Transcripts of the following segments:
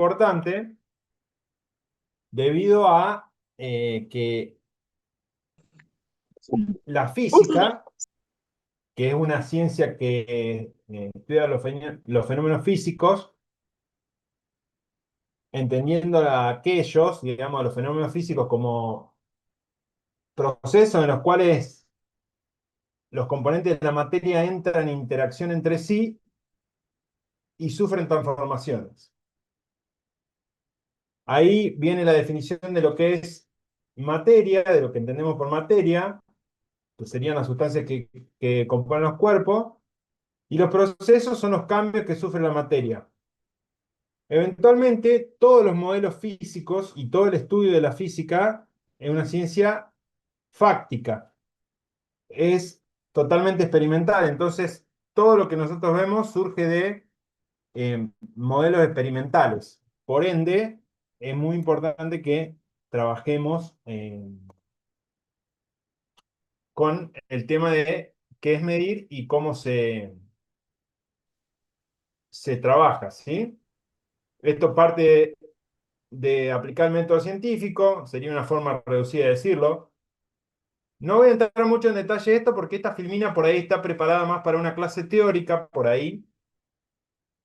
importante debido a que la física, que es una ciencia que estudia los fenómenos físicos, entendiendo a aquellos, digamos, a los fenómenos físicos como procesos en los cuales los componentes de la materia entran en interacción entre sí y sufren transformaciones. Ahí viene la definición de lo que es materia, de lo que entendemos por materia, que serían las sustancias que componen los cuerpos, y los procesos son los cambios que sufre la materia. Eventualmente, todos los modelos físicos y todo el estudio de la física es una ciencia fáctica, es totalmente experimental, entonces todo lo que nosotros vemos surge de modelos experimentales. Por ende, es muy importante que trabajemos con el tema de qué es medir y cómo se trabaja, ¿sí? Esto parte de aplicar el método científico, sería una forma reducida de decirlo. No voy a entrar mucho en detalle esto porque esta filmina por ahí está preparada más para una clase teórica, por ahí.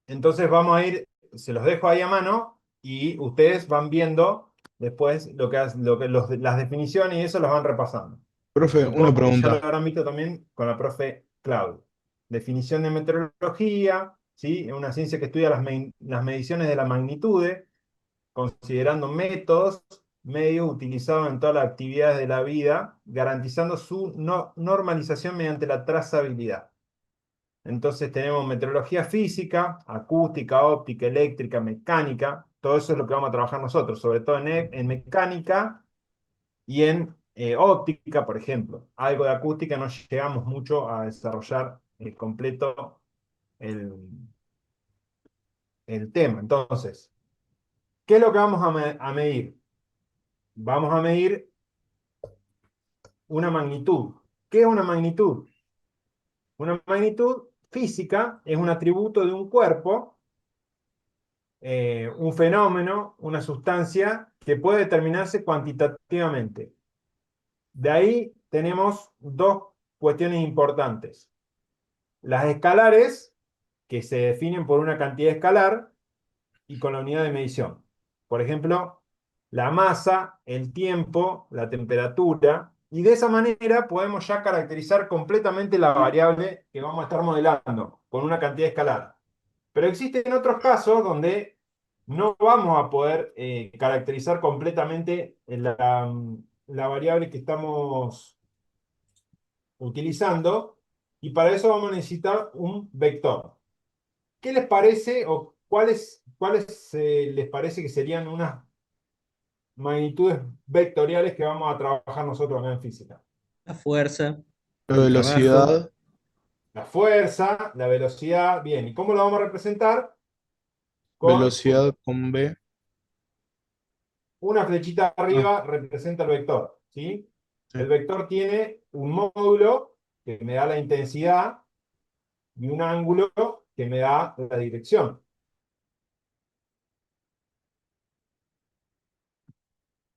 Entonces vamos a ir, se los dejo ahí a mano y ustedes van viendo después las definiciones y eso los van repasando. Profe, una Supongo que ya lo pregunta. habrán visto también con la profe Claudia. Definición de meteorología, ¿sí? Es una ciencia que estudia las mediciones de la magnitud, considerando métodos, medios utilizados en todas las actividades de la vida, garantizando su normalización mediante la trazabilidad. Entonces tenemos meteorología física, acústica, óptica, eléctrica, mecánica. Todo eso es lo que vamos a trabajar nosotros, sobre todo en mecánica y en óptica, por ejemplo. Algo de acústica no llegamos mucho a desarrollar completo el, el tema. Entonces, ¿qué es lo que vamos a medir? Vamos a medir una magnitud. ¿Qué es una magnitud? Una magnitud física es un atributo de un cuerpo, un fenómeno, una sustancia que puede determinarse cuantitativamente. De ahí tenemos dos cuestiones importantes. Las escalares, que se definen por una cantidad escalar y con la unidad de medición. Por ejemplo, la masa, el tiempo, la temperatura, y de esa manera podemos ya caracterizar completamente la variable que vamos a estar modelando con una cantidad escalar. Pero existen otros casos donde no vamos a poder caracterizar completamente la variable que estamos utilizando, y para eso vamos a necesitar un vector. ¿Qué les parece o cuáles les parece que serían unas magnitudes vectoriales que vamos a trabajar nosotros acá en física? La fuerza, La el trabajo. velocidad, La fuerza, la velocidad, bien. ¿Y cómo lo vamos a representar? Con velocidad con B. una flechita Ah, arriba representa el vector, ¿sí? sí. El vector tiene un módulo que me da la intensidad y un ángulo que me da la dirección.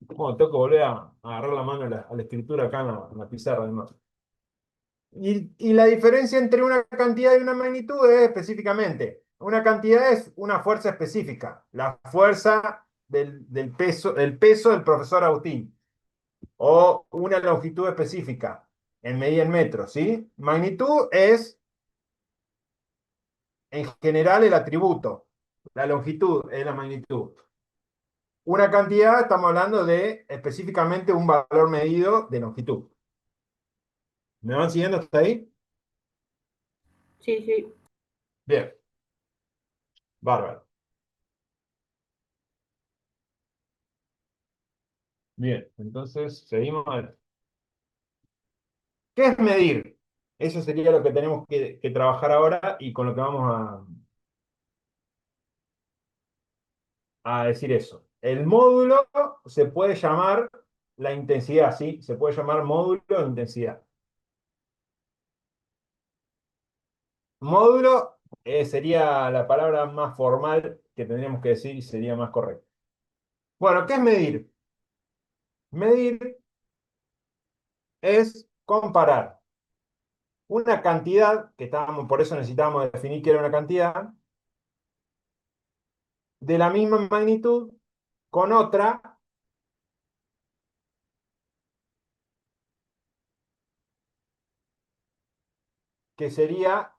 Bueno, tengo que volver a agarrar la mano a la escritura acá en la pizarra, además. Y la diferencia entre una cantidad y una magnitud es específicamente, una cantidad es una fuerza específica, la fuerza del peso, el peso del profesor Agustín, o una longitud específica, en medida en metros, ¿sí? Magnitud es, en general, el atributo, la longitud es la magnitud. Una cantidad, estamos hablando de específicamente un valor medido de longitud. ¿Me van siguiendo hasta ahí? Sí, sí. Bien, bárbaro. Bien, entonces seguimos. A ver. ¿Qué es medir? Eso sería lo que tenemos que trabajar ahora y con lo que vamos a decir eso. El módulo se puede llamar la intensidad, ¿sí? Se puede llamar módulo de intensidad. Módulo Sería la palabra más formal que tendríamos que decir y sería más correcta. Bueno, ¿qué es medir? Medir es comparar una cantidad, que estábamos, por eso necesitábamos definir qué era una cantidad, de la misma magnitud con otra que sería...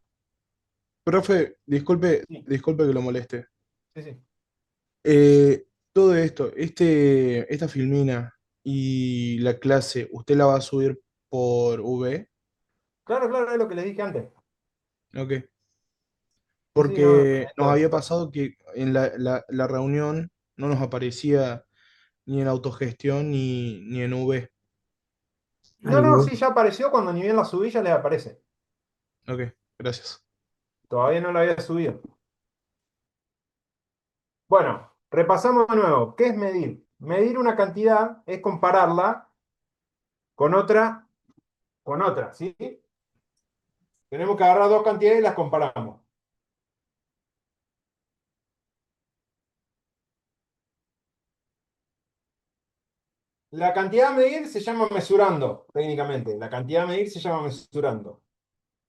Profe, disculpe, Sí, disculpe que lo moleste. sí, sí. Todo esto, esta filmina y la clase, ¿usted la va a subir por V? Claro, claro, es lo que les dije antes. Ok. Sí, sí, no, Porque nos había pasado que en la reunión no nos aparecía ni en autogestión ni en V. no, no, sí, ya apareció cuando ni bien la subí, ya les aparece. Ok, gracias. Todavía no la había subido. Bueno, repasamos de nuevo. ¿Qué es medir? Medir una cantidad es compararla con otra, ¿sí? Tenemos que agarrar dos cantidades y las comparamos. La cantidad a medir se llama mesurando, técnicamente. La cantidad a medir se llama mesurando.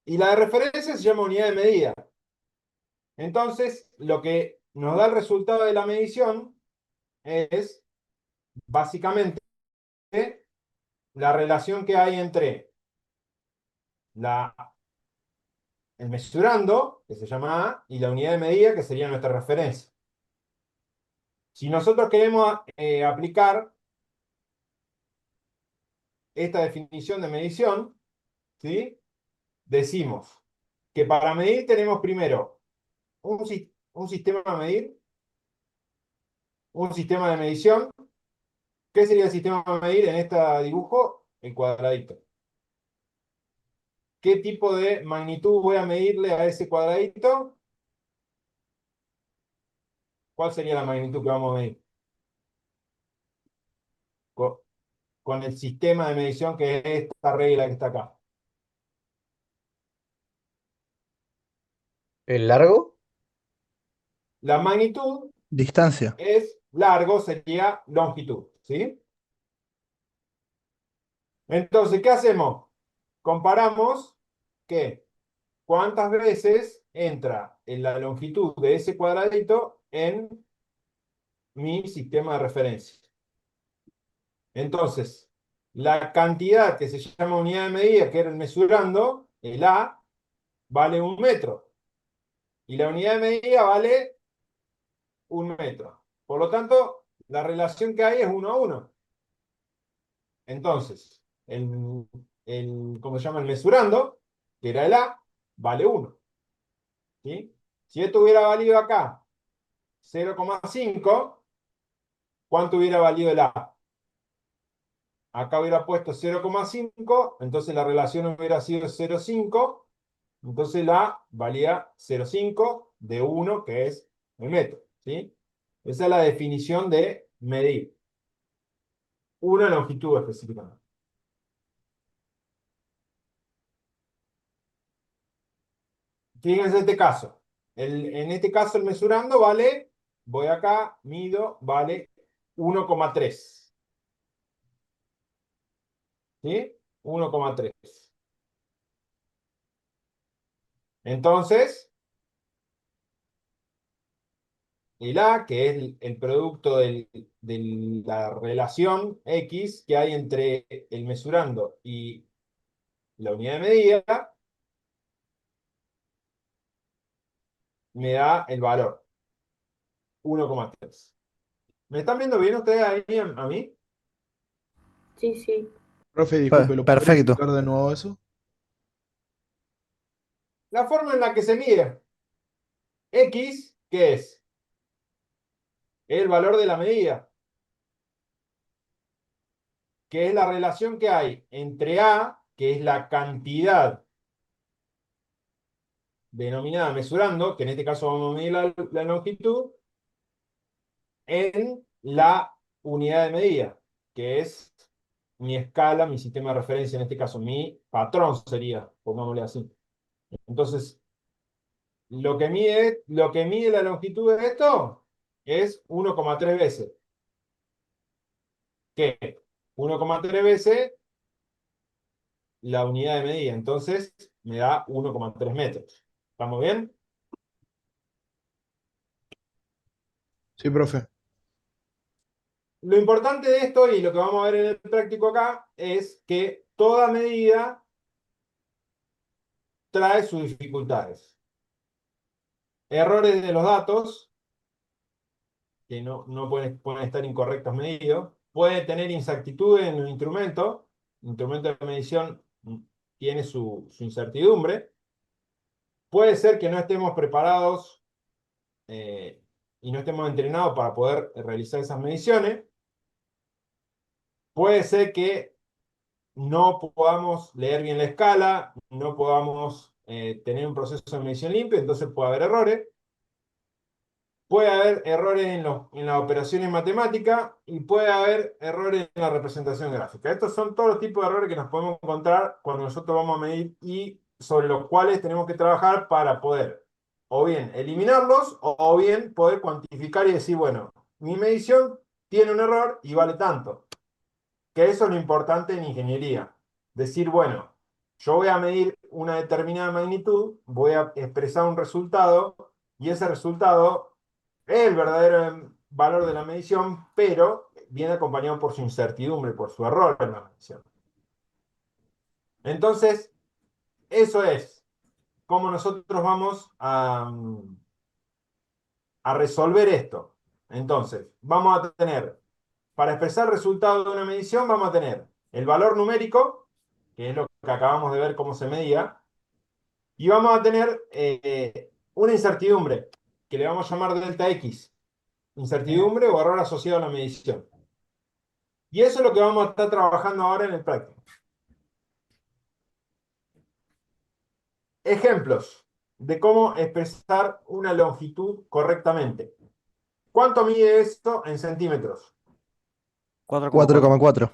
Y la de referencia se llama unidad de medida. Entonces, lo que nos da el resultado de la medición es básicamente la relación que hay entre la, el mesurando, que se llama A, y la unidad de medida, que sería nuestra referencia. Si nosotros queremos aplicar esta definición de medición, ¿sí? Decimos que para medir tenemos primero un sistema a medir, un sistema de medición. ¿Qué sería el sistema a medir en este dibujo? El cuadradito. ¿Qué tipo de magnitud voy a medirle a ese cuadradito? ¿Cuál sería la magnitud que vamos a medir? Con, con el sistema de medición que es esta regla que está acá. ¿El largo? La magnitud Distancia. es largo, sería longitud, ¿sí? Entonces, ¿qué hacemos? Comparamos que cuántas veces entra en la longitud de ese cuadradito en mi sistema de referencia. Entonces, la cantidad que se llama unidad de medida, que era el mesurando, el A, vale 1 metro. Y la unidad de medida vale 1 metro. Por lo tanto, la relación que hay es 1 a 1. Entonces, ¿cómo se llama? El mesurando, que era el A, vale 1. ¿Sí? Si esto hubiera valido acá 0,5, ¿cuánto hubiera valido el A? Acá hubiera puesto 0,5, entonces la relación hubiera sido 0,5, entonces la A valía 0,5 de 1, que es el metro. ¿Sí? Esa es la definición de medir. Una longitud específicamente. Fíjense este caso. En este caso el mesurando vale, voy acá, mido, vale 1,3. ¿Sí? 1,3. Entonces, el A, que es el producto de la relación X que hay entre el mesurando y la unidad de medida, me da el valor 1,3. ¿Me están viendo bien ustedes ahí a mí? Sí, sí. Profe, disculpe, ¿lo podría Perfecto. explicar de nuevo eso? La forma en la que se mide X, ¿qué es? Es el valor de la medida, que es la relación que hay entre A, que es la cantidad denominada mesurando, que en este caso vamos a medir la longitud, en la unidad de medida, que es mi escala, mi sistema de referencia, en este caso mi patrón sería, pongámosle así. Entonces, lo que mide la longitud de esto es 1,3 veces. ¿Qué? 1,3 veces la unidad de medida. Entonces me da 1,3 metros. ¿Estamos bien? Sí, profe. Lo importante de esto, y lo que vamos a ver en el práctico acá, es que toda medida trae sus dificultades. Errores de los datos, que no pueden estar incorrectos medidos. Puede tener inexactitudes en los instrumentos. El instrumento de medición tiene su incertidumbre. Puede ser que no estemos preparados y no estemos entrenados para poder realizar esas mediciones. Puede ser que no podamos leer bien la escala, no podamos tener un proceso de medición limpio, entonces puede haber errores. Puede haber errores en las operaciones matemáticas y puede haber errores en la representación gráfica. Estos son todos los tipos de errores que nos podemos encontrar cuando nosotros vamos a medir y sobre los cuales tenemos que trabajar para poder o bien eliminarlos o bien poder cuantificar y decir, bueno, mi medición tiene un error y vale tanto. Que eso es lo importante en ingeniería. Decir, bueno, yo voy a medir una determinada magnitud, voy a expresar un resultado y ese resultado es el verdadero valor de la medición, pero viene acompañado por su incertidumbre, por su error en la medición. Entonces, eso es cómo nosotros vamos a resolver esto. Entonces, vamos a tener, para expresar el resultado de una medición, vamos a tener el valor numérico, que es lo que acabamos de ver cómo se medía, y vamos a tener una incertidumbre, que le vamos a llamar delta X, incertidumbre o error asociado a la medición. Y eso es lo que vamos a estar trabajando ahora en el práctico. Ejemplos de cómo expresar una longitud correctamente. ¿Cuánto mide esto en centímetros? 4,4. 4,4.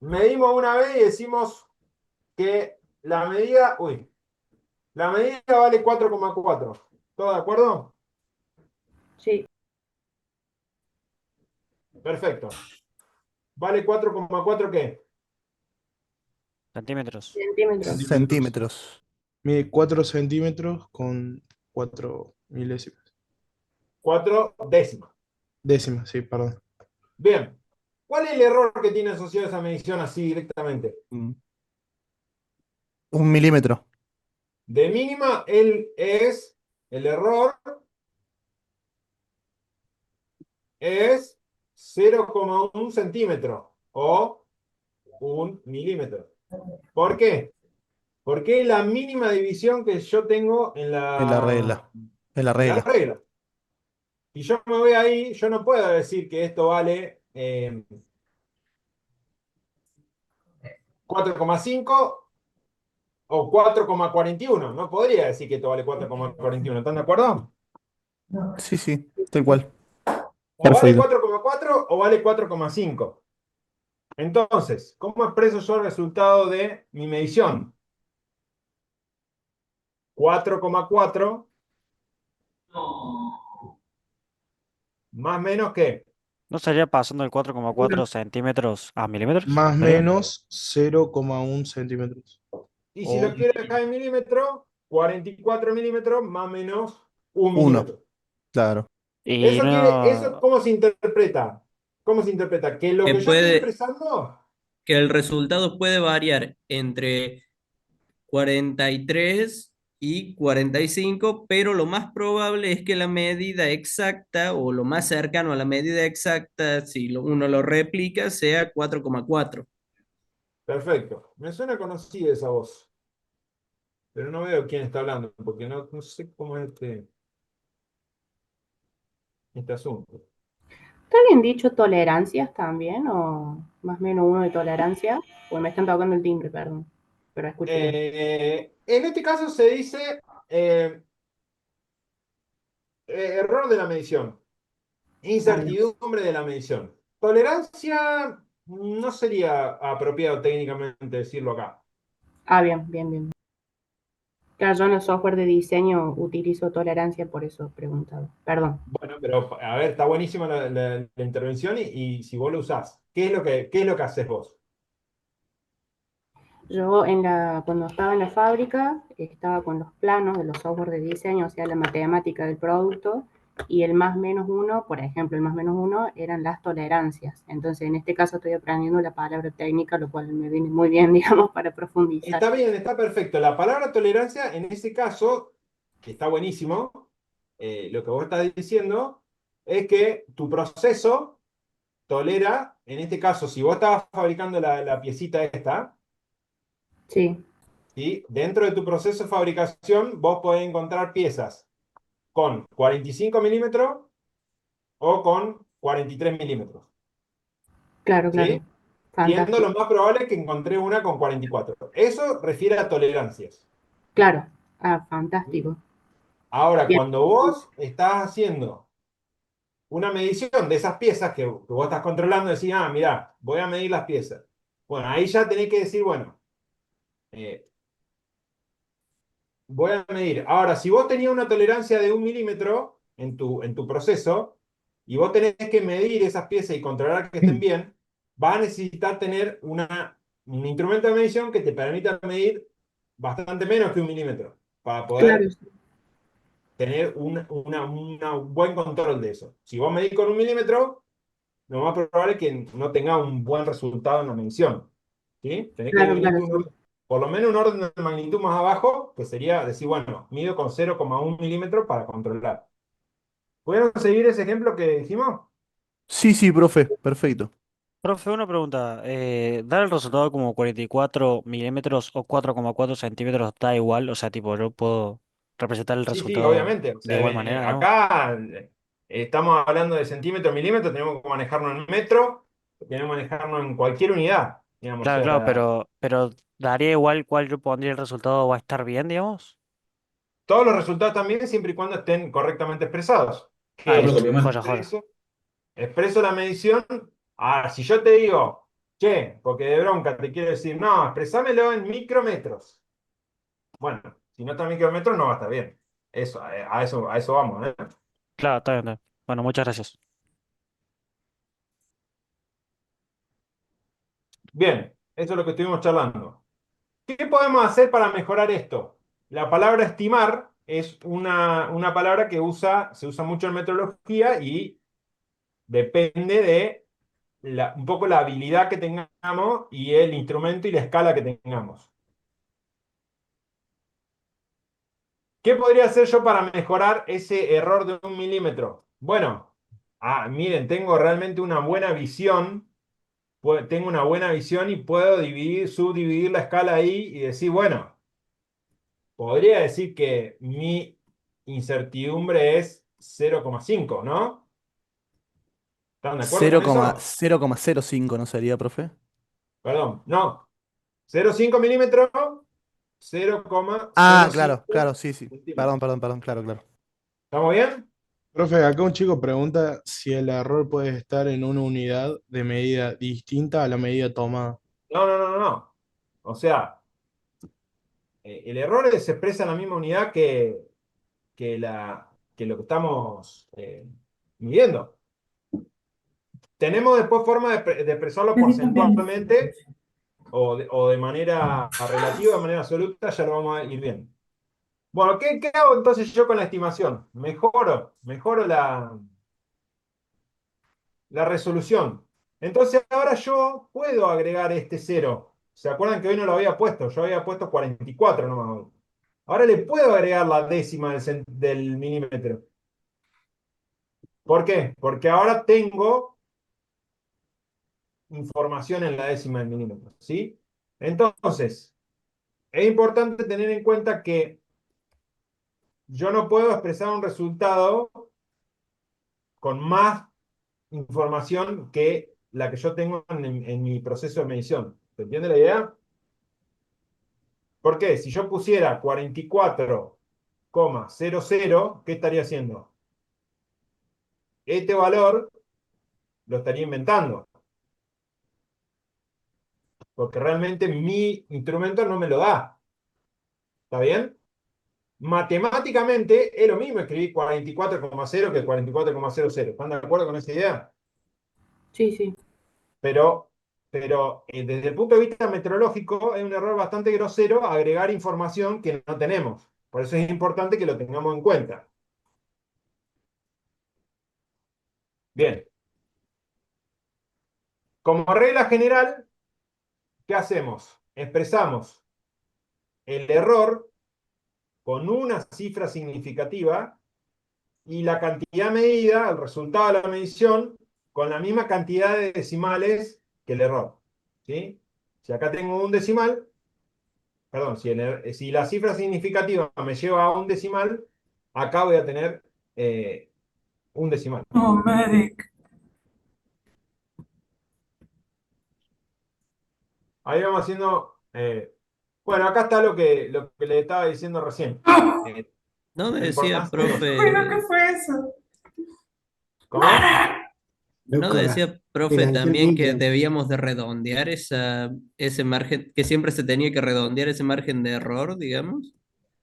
Medimos una vez y decimos que la medida vale 4,4. ¿Todos de acuerdo? Sí, Perfecto. ¿Vale 4,4 qué? Centímetros. centímetros. Centímetros. Mide 4 centímetros con 4 milésimas. 4 décimas. Décimas, sí, perdón. Bien. ¿Cuál es el error que tiene asociado esa medición así directamente? Mm. 1 milímetro. De mínima, el error es 0,1 centímetro o 1 milímetro. ¿Por qué? Porque es la mínima división que yo tengo En la regla. En la en la regla. regla. Si yo me voy ahí, yo no puedo decir que esto vale 4,5 o 4,41. No podría decir que esto vale 4,41. ¿Están de acuerdo? Sí, sí, tal cual. O vale Perfecto. 4,4 o vale 4,5. Entonces, ¿cómo expreso yo el resultado de mi medición? 4,4 más menos que ¿No estaría pasando el 4,4 centímetros a milímetros? Más o ¿Sería? menos 0,1 centímetros. y si O lo quiero dejar en milímetros, 44 milímetros más menos 1 1, milímetro. claro. Y ¿Eso no. cómo se interpreta? ¿Cómo se interpreta? Que lo Que que yo estoy puede, expresando, que el resultado puede variar entre 43 y 45, pero lo más probable es que la medida exacta o lo más cercano a la medida exacta, si uno lo replica, sea 4,4. perfecto. Me suena conocida esa voz, pero no veo quién está hablando, porque no sé cómo es este asunto. ¿Está bien dicho tolerancias también? ¿O más o menos uno de tolerancia? O me están tocando el timbre, perdón. Pero escucho bien. En este caso se dice eh, error de la medición, Ah, bien. incertidumbre de la medición. Tolerancia no sería apropiado técnicamente decirlo acá. Ah, bien, bien, bien. Claro, yo en el software de diseño utilizo tolerancia, por eso preguntaba. Perdón. Bueno, pero a ver, está buenísima la intervención y si vos lo usás, qué es lo que haces vos? Yo cuando estaba en la fábrica, estaba con los planos de los software de diseño, o sea, la matemática del producto, y el más menos uno, por ejemplo, el más menos uno eran las tolerancias. Entonces, en este caso estoy aprendiendo la palabra técnica, lo cual me viene muy bien, digamos, para profundizar. Está bien, está perfecto. La palabra tolerancia, en ese caso, que está buenísimo, lo que vos estás diciendo es que tu proceso tolera, en este caso, si vos estabas fabricando la piecita esta, Sí, ¿sí? Dentro de tu proceso de fabricación, vos podés encontrar piezas con 45 milímetros o con 43 milímetros, claro, claro. ¿sí? Siendo Fantástico. lo más probable que encontré una con 44. Eso refiere a tolerancias. Claro. Ah, ¿Sí? fantástico. Ahora, Bien. cuando vos estás haciendo una medición de esas piezas que vos estás controlando, decís, ah, mirá, voy a medir las piezas. Bueno, ahí ya tenés que decir, bueno, eh, voy a medir. Ahora, si vos tenías una tolerancia de 1 milímetro en tu proceso, y vos tenés que medir esas piezas y controlar que estén bien, vas a necesitar tener un instrumento de medición que te permita medir bastante menos que 1 milímetro, para Claro, poder tener un buen control de eso. Si vos medís con 1 milímetro, lo más probable es que no tenga un buen resultado en la medición. ¿Sí? Tenés que claro, venirte claro, sí. por lo menos un orden de magnitud más abajo, que sería decir, bueno, mido con 0,1 milímetro para controlar. ¿Pudieron seguir ese ejemplo que dijimos? Sí, sí, profe, perfecto. Profe, una pregunta. ¿Dar el resultado como 44 milímetros o 4,4 centímetros da igual? O sea, tipo, yo puedo representar el Sí, sí, resultado obviamente. O de sea, igual manera, digamos. acá estamos hablando de centímetros, milímetros, tenemos que manejarnos en metro, tenemos que manejarnos en cualquier unidad. Digamos, o Claro, claro, sea, pero daría igual cuál yo pondría el resultado, va a estar bien, digamos. todos los resultados también siempre y cuando estén correctamente expresados. Ah, ¿Qué listo. es? Joya, joya. Expreso la medición. Ah, si yo te digo, che, porque de bronca te quiero decir, no, expresámelo en micrómetros. Bueno, si no está en micrómetros no va a estar bien. Eso, a eso vamos, ¿eh? Claro, está bien, está bien. Bueno, muchas gracias. Bien, eso es lo que estuvimos charlando. ¿Qué podemos hacer para mejorar esto? La palabra estimar es una palabra que se usa mucho en metrología y depende de un poco la habilidad que tengamos y el instrumento y la escala que tengamos. ¿Qué podría hacer yo para mejorar ese error de 1 milímetro? Bueno, miren, tengo realmente una buena visión, tengo una buena visión y puedo subdividir la escala ahí y decir, bueno, podría decir que mi incertidumbre es 0,5, ¿no? ¿Están de acuerdo con eso? 0,05 ¿no sería, profe? Perdón, no. 0,5 milímetros, Ah, claro, 0,05 claro, sí, sí. Perdón, centímetros. perdón, perdón, claro, claro. ¿Estamos bien? Profe, acá un chico pregunta si el error puede estar en una unidad de medida distinta a la medida tomada. No, no, no, no, no. O sea, el error se expresa en la misma unidad que lo que estamos midiendo. Tenemos después forma de expresarlo porcentualmente o de manera relativa, de manera absoluta, ya lo vamos a ir viendo. Bueno, ¿qué hago entonces yo con la estimación? Mejoro la resolución. Entonces ahora yo puedo agregar este cero. ¿Se acuerdan que hoy no lo había puesto? Yo había puesto 44 nomás hoy. Ahora le puedo agregar la décima del milímetro. ¿Por qué? Porque ahora tengo información en la décima del milímetro, ¿sí? Entonces, es importante tener en cuenta que yo no puedo expresar un resultado con más información que la que yo tengo en mi proceso de medición. ¿Se entiende la idea? ¿Por qué? Si yo pusiera 44,00, ¿qué estaría haciendo? Este valor lo estaría inventando, porque realmente mi instrumento no me lo da. ¿Está bien? matemáticamente es lo mismo escribir 44,0 que 44,00. ¿Están de acuerdo con esa idea? Sí, sí. Pero desde el punto de vista meteorológico es un error bastante grosero agregar información que no tenemos. Por eso es importante que lo tengamos en cuenta. Bien. Como regla general, ¿qué hacemos? Expresamos el error con una cifra significativa y la cantidad medida, el resultado de la medición, con la misma cantidad de decimales que el error. ¿Sí? Si acá tengo un decimal, perdón, si la cifra significativa me lleva a un decimal, acá voy a tener un decimal. Oh, medic. Ahí vamos haciendo... bueno, acá está lo que le estaba diciendo recién. No La decía, importancia de los... Bueno, ¿qué profe, fue eso? ¿Cómo? no Loco, decía, te profe, lanzó el también que ninja. debíamos de redondear ese margen, que siempre se tenía que redondear ese margen de error, digamos.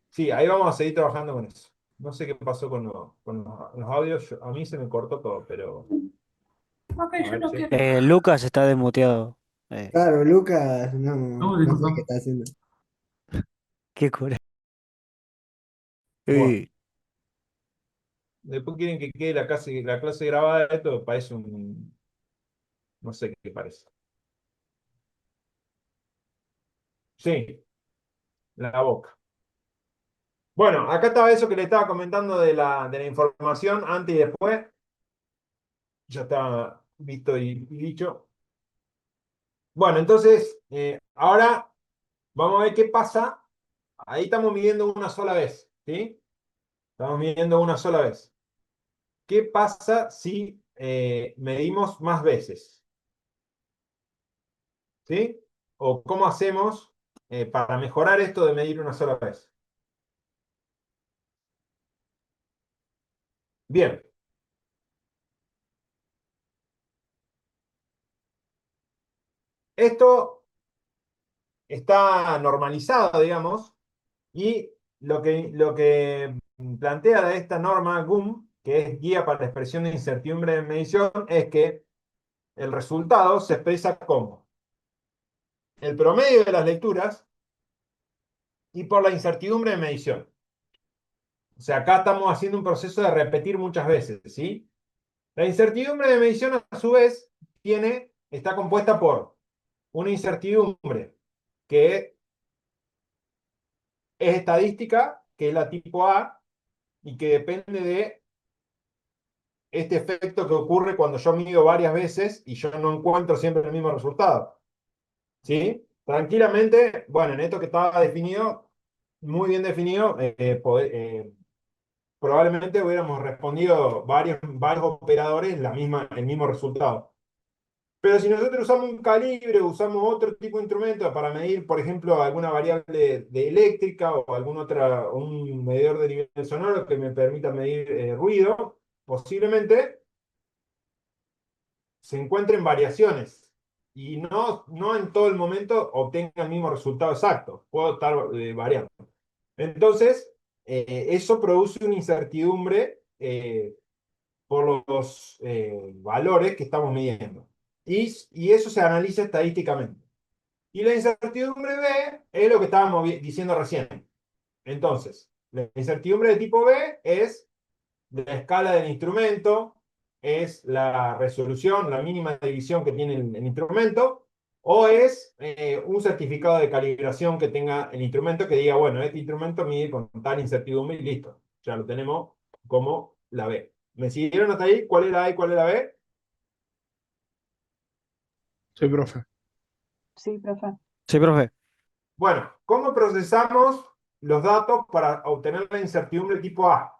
Sí, ahí vamos a seguir trabajando con eso. No sé qué pasó con, los audios. A mí se me cortó todo, pero... Ok, A yo ver no si... quiero. Lucas está desmuteado. Claro, Lucas, no, No, no sé disculpa. qué está haciendo. Qué cura. Bueno, Eh, después quieren que quede la clase grabada. Esto parece un... No sé qué parece. Sí, la boca. Bueno, acá estaba eso que le estaba comentando de la información antes y después. Ya está visto y dicho. Bueno, entonces, ahora vamos a ver qué pasa. Ahí estamos midiendo una sola vez, ¿sí? Estamos midiendo una sola vez. ¿Qué pasa si medimos más veces? ¿Sí? ¿O cómo hacemos para mejorar esto de medir una sola vez? Bien, esto está normalizado, digamos, y lo que plantea esta norma GUM, que es Guía para la Expresión de Incertidumbre de Medición, es que el resultado se expresa como el promedio de las lecturas y por la incertidumbre de medición. O sea, acá estamos haciendo un proceso de repetir muchas veces, ¿sí? La incertidumbre de medición, a su vez, está compuesta por una incertidumbre que es estadística, que es la tipo A, y que depende de este efecto que ocurre cuando yo mido varias veces y yo no encuentro siempre el mismo resultado. ¿Sí? Tranquilamente, bueno, en esto que estaba definido, muy bien definido, probablemente hubiéramos respondido varios operadores el mismo resultado. Pero si nosotros usamos un calibre, usamos otro tipo de instrumento para medir, por ejemplo, alguna variable de eléctrica o un medidor de nivel sonoro que me permita medir ruido, posiblemente se encuentren variaciones y no en todo el momento obtenga el mismo resultado exacto. Puedo estar variando. Entonces, eso produce una incertidumbre por los valores que estamos midiendo. Y eso se analiza estadísticamente. Y la incertidumbre B es lo que estábamos diciendo recién. Entonces, la incertidumbre de tipo B es la escala del instrumento, es la resolución, la mínima división que tiene el instrumento, o es un certificado de calibración que tenga el instrumento que diga, bueno, este instrumento mide con tal incertidumbre y listo. Ya lo tenemos como la B. ¿Me siguieron hasta ahí? ¿Cuál es la A y cuál es la B? Sí, profe. Sí, profe. Sí, profe. Bueno, ¿cómo procesamos los datos para obtener la incertidumbre tipo A?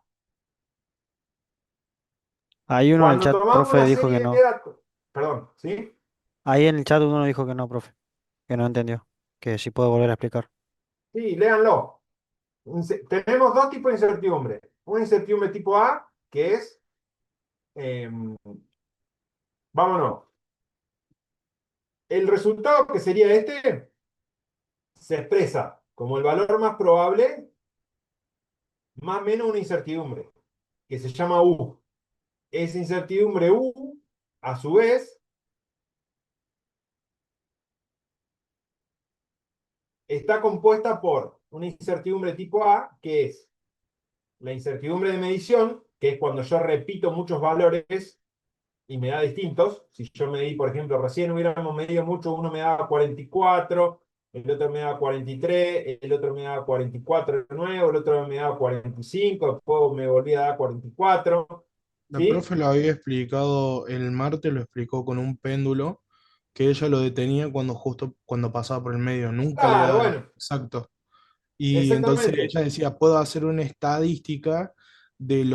Ahí uno en el Cuando chat, tomamos profe, la dijo que serie de no. datos, perdón, ¿sí? Ahí en el chat uno dijo que no, profe. Que no entendió. Que si puedo volver a explicar. Sí, léanlo. Tenemos dos tipos de incertidumbre. Una incertidumbre tipo A, que es, vámonos, el resultado que sería este, se expresa como el valor más probable más o menos una incertidumbre, que se llama U. Esa incertidumbre U, a su vez, está compuesta por una incertidumbre tipo A, que es la incertidumbre de medición, que es cuando yo repito muchos valores y me da distintos. Si yo medí, por ejemplo, recién hubiéramos medido mucho, uno me daba 44, el otro me daba 43, el otro me daba 44 de nuevo, el otro me daba 45, después me volvía a dar 44, La ¿sí? profe lo había explicado el martes, lo explicó con un péndulo que ella lo detenía cuando justo cuando pasaba por el medio, nunca le Claro, daba bueno, exacto. Y entonces exactamente. ella decía, puedo hacer una estadística de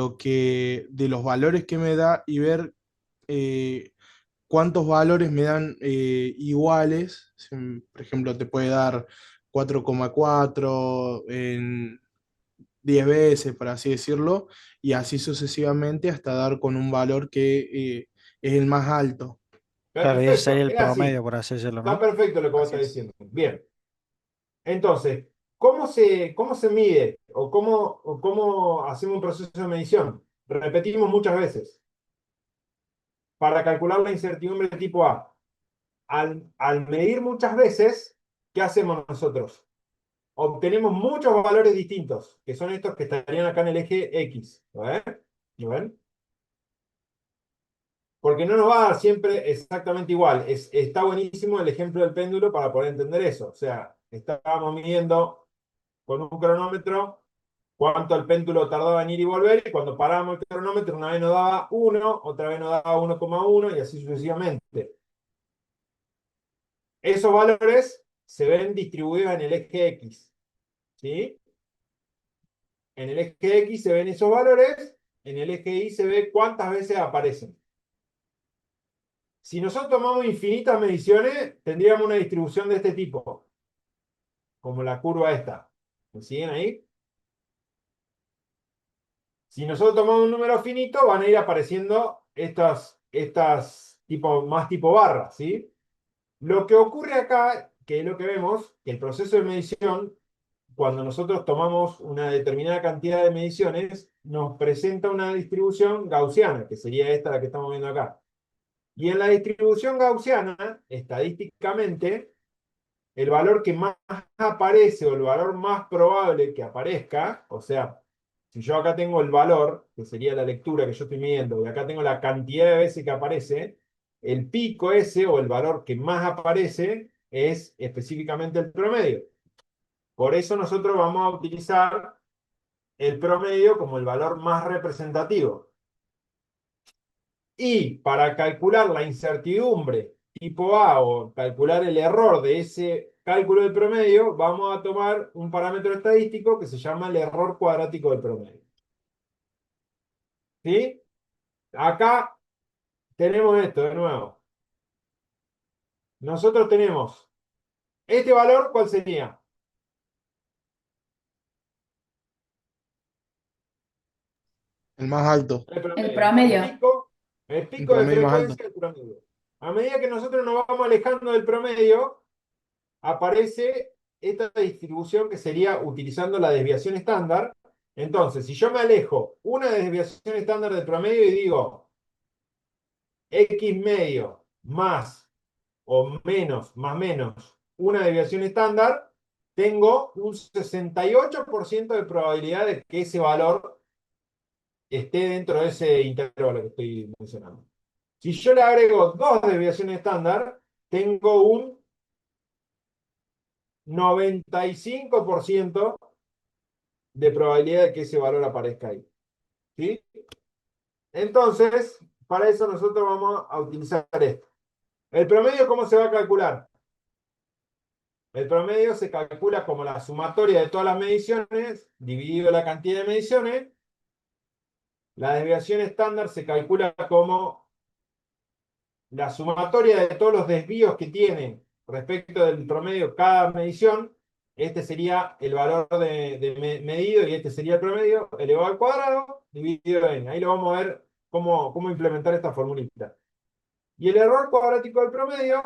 de los valores que me da y ver eh, cuántos valores me dan iguales. Por ejemplo, te puede dar 4,4 en 10 veces, por así decirlo, y así sucesivamente hasta dar con un valor que es el más alto. Claro, y ese sería Perfecto, el es así. promedio, por así decirlo, Está ¿no? perfecto lo que vos Así estás es. diciendo. Bien. Entonces, cómo se mide o cómo hacemos un proceso de medición? Repetimos muchas veces. Para calcular la incertidumbre de tipo A. Al medir muchas veces, ¿qué hacemos nosotros? Obtenemos muchos valores distintos, que son estos que estarían acá en el eje X. ¿Lo ven? ¿Lo ven? Porque no nos va a dar siempre exactamente igual. Está buenísimo el ejemplo del péndulo para poder entender eso. O sea, estábamos midiendo con un cronómetro cuánto el péndulo tardaba en ir y volver, y cuando parábamos el cronómetro, una vez nos daba 1, otra vez nos daba 1,1 y así sucesivamente. Esos valores se ven distribuidos en el eje X, ¿sí? En el eje X se ven esos valores, en el eje Y se ve cuántas veces aparecen. Si nosotros tomamos infinitas mediciones, tendríamos una distribución de este tipo, como la curva esta. ¿Me siguen ahí? Si nosotros tomamos un número finito, van a ir apareciendo estas más tipo barras, ¿sí? Lo que ocurre acá, que es lo que vemos, que el proceso de medición, cuando nosotros tomamos una determinada cantidad de mediciones, nos presenta una distribución gaussiana, que sería esta la que estamos viendo acá. Y en la distribución gaussiana, estadísticamente, el valor que más aparece o el valor más probable que aparezca, o sea, si yo acá tengo el valor, que sería la lectura que yo estoy midiendo, y acá tengo la cantidad de veces que aparece, el pico ese o el valor que más aparece es específicamente el promedio. Por eso nosotros vamos a utilizar el promedio como el valor más representativo. Y para calcular la incertidumbre tipo A o calcular el error de ese cálculo del promedio, vamos a tomar un parámetro estadístico que se llama el error cuadrático del promedio. ¿Sí? Acá tenemos esto de nuevo. Nosotros tenemos este valor, ¿cuál sería? El más alto, El promedio. El el pico de promedio más alto. frecuencia del promedio. A medida que nosotros nos vamos alejando del promedio, aparece esta distribución que sería utilizando la desviación estándar. Entonces, si yo me alejo una desviación estándar del promedio y digo X medio más o menos, más menos, una desviación estándar, tengo un 68% de probabilidad de que ese valor esté dentro de ese intervalo que estoy mencionando. Si yo le agrego dos desviaciones estándar, tengo un 95% de probabilidad de que ese valor aparezca ahí. ¿Sí? Entonces, para eso nosotros vamos a utilizar esto. ¿El promedio cómo se va a calcular? El promedio se calcula como la sumatoria de todas las mediciones, dividido la cantidad de mediciones. La desviación estándar se calcula como la sumatoria de todos los desvíos que tiene respecto del promedio cada medición. Este sería el valor medido y este sería el promedio elevado al cuadrado dividido en. Ahí lo vamos a ver cómo implementar esta formulita. Y el error cuadrático del promedio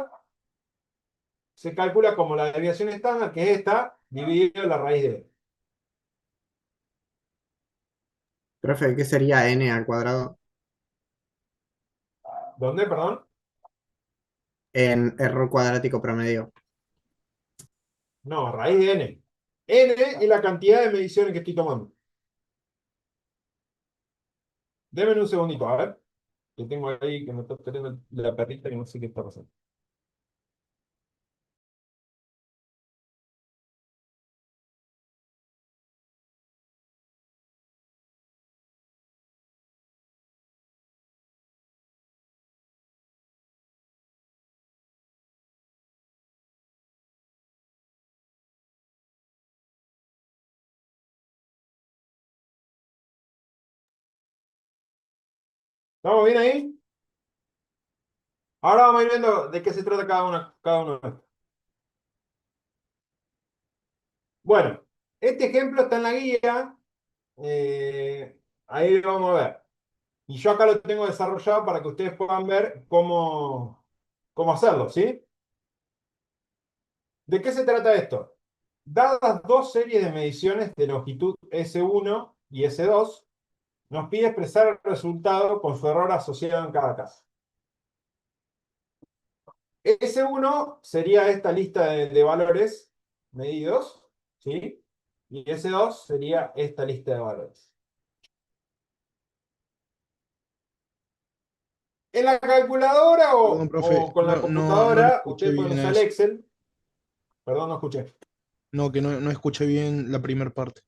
se calcula como la desviación estándar, que es esta, dividido en la raíz de. Profe, ¿qué sería n al cuadrado ¿Dónde, perdón? en error cuadrático promedio? No, raíz de n. N es la cantidad de mediciones que estoy tomando. Denme un segundito, a ver. Que tengo ahí que me está teniendo la perrita que no sé qué está pasando. ¿Estamos bien ahí? Ahora vamos a ir viendo de qué se trata cada uno de estos. Bueno, este ejemplo está en la guía. Ahí lo vamos a ver. Y yo acá lo tengo desarrollado para que ustedes puedan ver cómo hacerlo, ¿sí? ¿De qué se trata esto? Dadas dos series de mediciones de longitud S1 y S2, nos pide expresar el resultado con su error asociado en cada caso. S1 sería esta lista de valores medidos, ¿sí? Y S2 sería esta lista de valores. En la calculadora Perdón, profe, o con la no le computadora, escuché ustedes pueden bien a usar el eso. Excel. Perdón, no escuché. No, que no escuché bien la primera parte.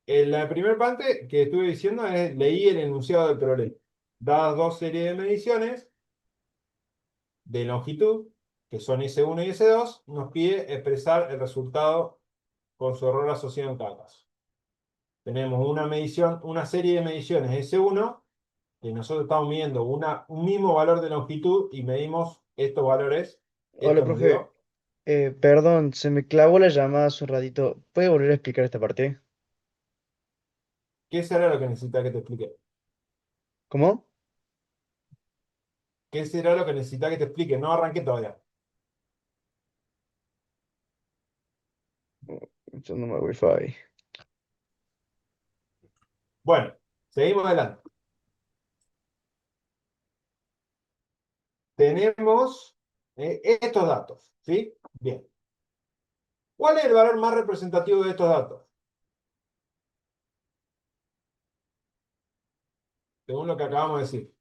En la primera parte que estuve diciendo es, leí el enunciado del problema. Dadas dos series de mediciones de longitud, que son S1 y S2, nos pide expresar el resultado con su error asociado en cada caso. Tenemos una serie de mediciones S1, que nosotros estamos midiendo un mismo valor de longitud y medimos estos valores. Hola, Esto nos profe. dio. Perdón, se me clavó la llamada hace un ratito. ¿Puede volver a explicar esta parte? ¿Qué será lo que necesita que te explique? ¿Cómo? ¿Qué será lo que necesita que te explique? No arranqué todavía. Usando mi wifi. Bueno, seguimos adelante. Tenemos estos datos, ¿sí? Bien. ¿Cuál es el valor más representativo de estos datos? Según lo que acabamos de decir.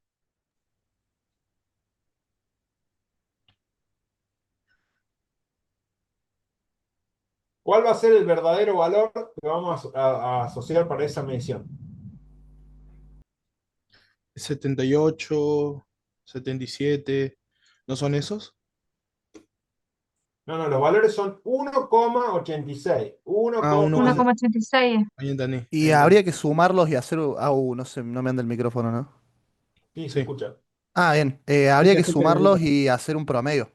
¿Cuál va a ser el verdadero valor que vamos a asociar para esa medición? 78, 77, ¿no son esos? No, los valores son 1,86. Ah, 1,86. 1,86. ahí entendí, ahí Y entendí. habría que sumarlos y hacer. No sé, no me anda el micrófono, ¿no? Sí, se Sí, escucha. Ah, bien. sí, Habría se que escucha bien. sumarlos y hacer un promedio.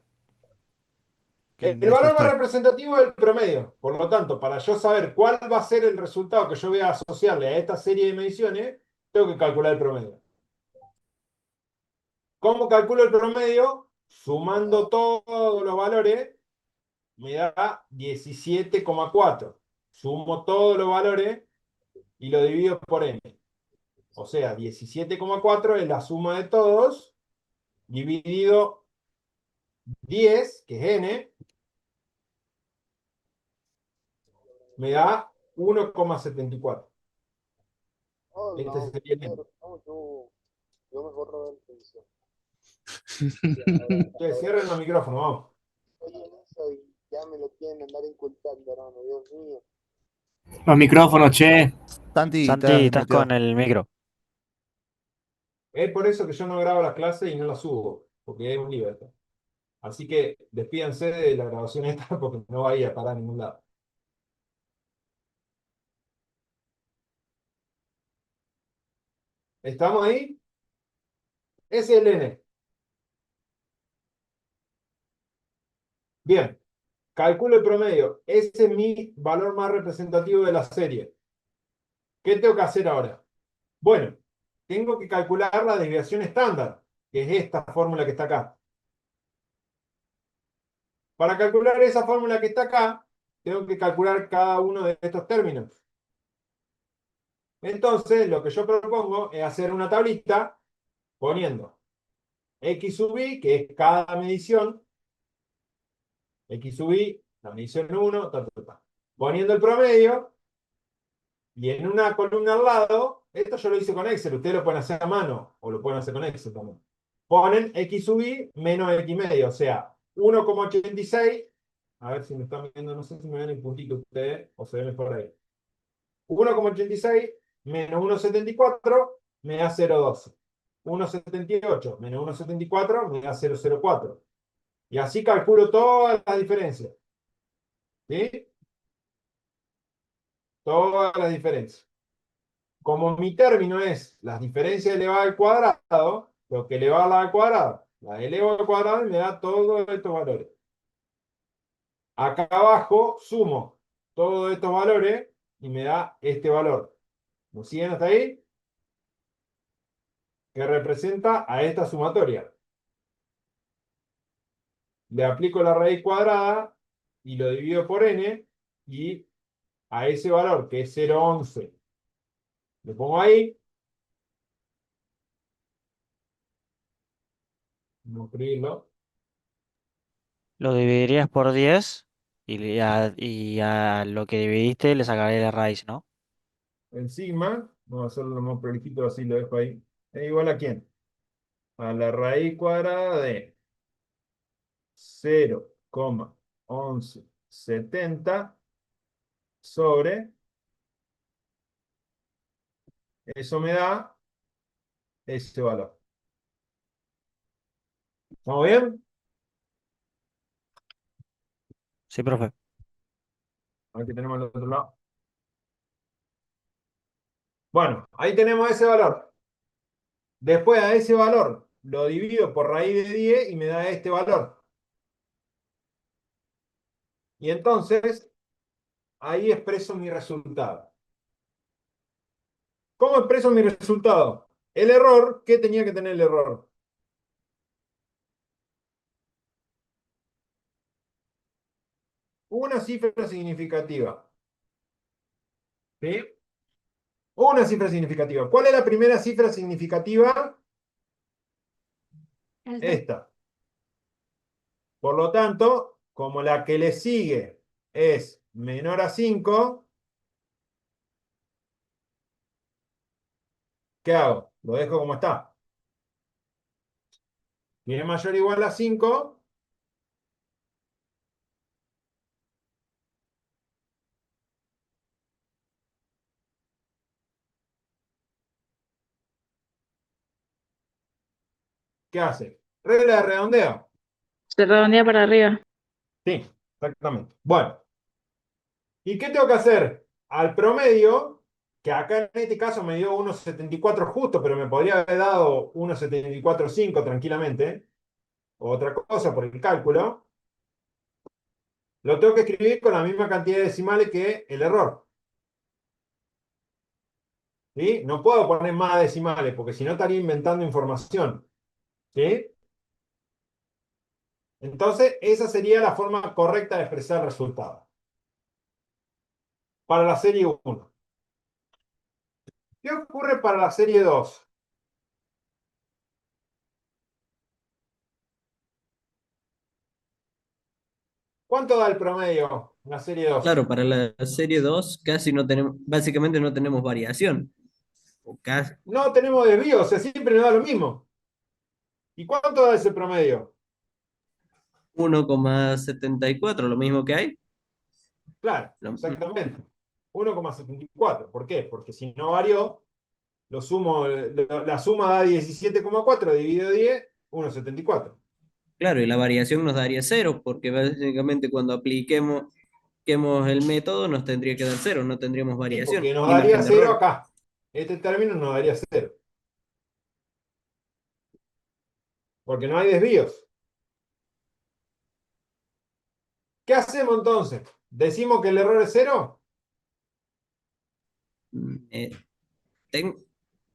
Que en El eso valor más estoy. representativo es el promedio. Por lo tanto, para yo saber cuál va a ser el resultado que yo voy a asociarle a esta serie de mediciones, tengo que calcular el promedio. ¿Cómo calculo el promedio? Sumando todos los valores, me da 17,4. Sumo todos los valores y lo divido por n. O sea, 17,4 es la suma de todos, dividido 10, que es n, me da 1,74. Este sería el n. Ustedes cierren los micrófonos, vamos. Los micrófonos, che. Santi, estás Santi, estás con desmuteado. el micro. Es por eso que yo no grabo las clases y no las subo, porque es un libertad. Así que despídanse de la grabación esta porque no va a ir a parar a ningún lado. ¿Estamos ahí? Ese es el n. Bien, calculo el promedio. Ese es mi valor más representativo de la serie. ¿Qué tengo que hacer ahora? Bueno, tengo que calcular la desviación estándar, que es esta fórmula que está acá. Para calcular esa fórmula que está acá, tengo que calcular cada uno de estos términos. Entonces, lo que yo propongo es hacer una tablita poniendo X sub i, que es cada medición, X sub i, la medición 1, poniendo el promedio, y en una columna al lado, esto yo lo hice con Excel, ustedes lo pueden hacer a mano, o lo pueden hacer con Excel también. Ponen X sub i menos X medio, o sea, 1,86, a ver si me están viendo, no sé si me ven el puntito ustedes, o se ven por ahí. 1,86 menos 1,74 me da 0,12. 1,78 menos 1,74 me da 0,04. Y así calculo todas las diferencias. ¿Sí? Todas las diferencias. Como mi término es las diferencias elevadas al cuadrado, lo que eleva al cuadrado, la elevo al cuadrado y me da todos estos valores. Acá abajo sumo todos estos valores y me da este valor. ¿Me siguen hasta ahí? Que representa a esta sumatoria. Le aplico la raíz cuadrada y lo divido por n, y a ese valor, que es 0,11, le pongo ahí. Vamos a escribirlo. Lo dividirías por 10 y a lo que dividiste le sacaré la raíz, ¿no? El sigma, vamos a hacerlo lo más prolijito, así lo dejo ahí. ¿Es igual a quién? A la raíz cuadrada de 0,1170 sobre, eso me da ese valor. ¿Estamos bien? Sí, profe. Aquí tenemos al otro lado. Bueno, ahí tenemos ese valor. Después a ese valor lo divido por raíz de 10 y me da este valor. Y entonces, ahí expreso mi resultado. ¿Cómo expreso mi resultado? El error, ¿qué tenía que tener el error? Una cifra significativa. ¿Sí? Una cifra significativa. ¿Cuál es la primera cifra significativa? Esta. Por lo tanto, como la que le sigue es menor a 5, ¿qué hago? Lo dejo como está. Si es mayor o igual a 5, ¿qué hace? Regla de redondeo. Se redondea para arriba. Sí, exactamente. Bueno, ¿y qué tengo que hacer? Al promedio, que acá en este caso me dio 1,74 justo, pero me podría haber dado 1,74,5 tranquilamente, o otra cosa por el cálculo, lo tengo que escribir con la misma cantidad de decimales que el error. ¿Sí? No puedo poner más decimales, porque si no estaría inventando información. ¿Sí? Entonces, esa sería la forma correcta de expresar el resultado. Para la serie 1. ¿Qué ocurre para la serie 2? ¿Cuánto da el promedio en la serie 2? Claro, para la serie 2 casi no tenemos, básicamente no tenemos variación. O casi No tenemos desvío, o sea, siempre nos da lo mismo. ¿Y cuánto da ese promedio? 1,74, lo mismo que hay. Claro, Lo- exactamente. 1,74. ¿Por qué? Porque si no varió, la suma da 17,4 dividido 10, 1,74. Claro, y la variación nos daría cero, porque básicamente cuando apliquemos el método nos tendría que dar cero, no tendríamos Sí, variación, porque nos ni daría margen de 0 error. acá. Este término nos daría 0. Porque no hay desvíos. ¿Qué hacemos entonces? ¿Decimos que el error es 0? Eh, tec-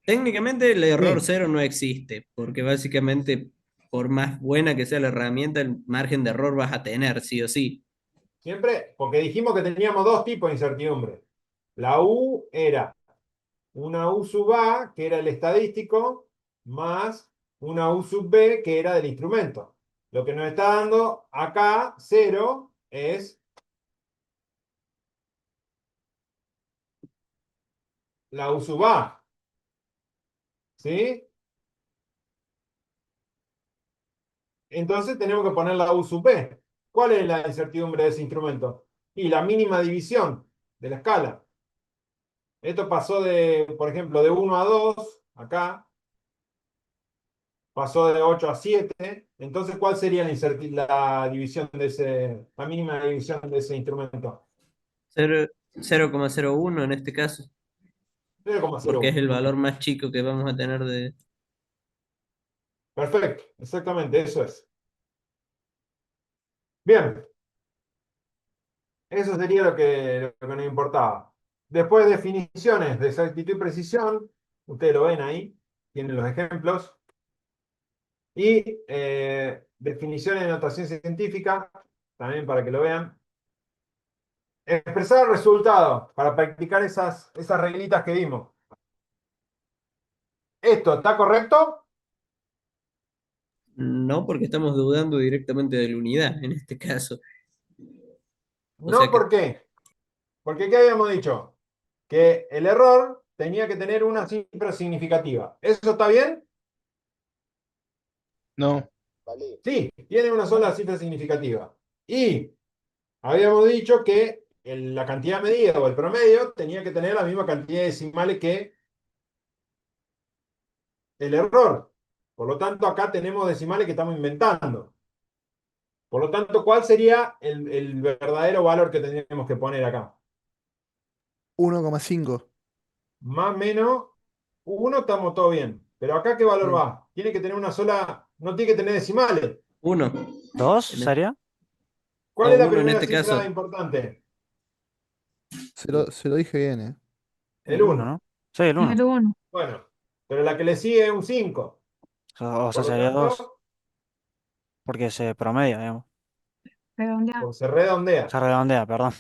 Técnicamente el error Sí. cero no existe, porque básicamente por más buena que sea la herramienta, el margen de error vas a tener, sí o sí. Siempre, porque dijimos que teníamos dos tipos de incertidumbre. La U era una U sub A, que era el estadístico, más una U sub B, que era del instrumento. Lo que nos está dando acá, 0, es la U sub A. ¿Sí? Entonces tenemos que poner la U sub B. ¿Cuál es la incertidumbre de ese instrumento? Y la mínima división de la escala. Esto pasó de, por ejemplo, de 1 a 2, acá. Pasó de 8 a 7. Entonces, ¿cuál sería la división de la mínima división de ese instrumento? 0,01 en este caso, porque es el 0,01. valor más chico que vamos a tener de... Perfecto, exactamente, eso es. Bien, eso sería lo que nos importaba. Después, definiciones de exactitud y precisión. Ustedes lo ven ahí, tienen los ejemplos. Y definiciones de notación científica, también para que lo vean. Expresar el resultado para practicar esas reglitas que vimos. ¿Esto está correcto? No, porque estamos dudando directamente de la unidad en este caso. O No, sea que ¿por qué? Porque ¿qué habíamos dicho? Que el error tenía que tener una cifra significativa. ¿Eso está bien? No. Sí, tiene una sola cifra significativa. Y habíamos dicho que la cantidad medida o el promedio tenía que tener la misma cantidad de decimales que el error. Por lo tanto, acá tenemos decimales que estamos inventando. Por lo tanto, ¿cuál sería el verdadero valor que tendríamos que poner acá? 1,5. Más o menos 1, estamos todo bien. Pero acá, ¿qué valor mm, va? Tiene que tener una sola, no tiene que tener decimales. 1. ¿2 En este- sería? ¿Cuál o es la 1 en primera este cifra caso. importante? Se lo dije bien, ¿eh? El El uno, 1. ¿no? Sí, el 1. El 1. Bueno, pero la que le sigue es un 5. O sea, Por lo sería 2 tanto, porque se promedia, digamos. Redondeado. pues se redondea. Se redondea, perdón.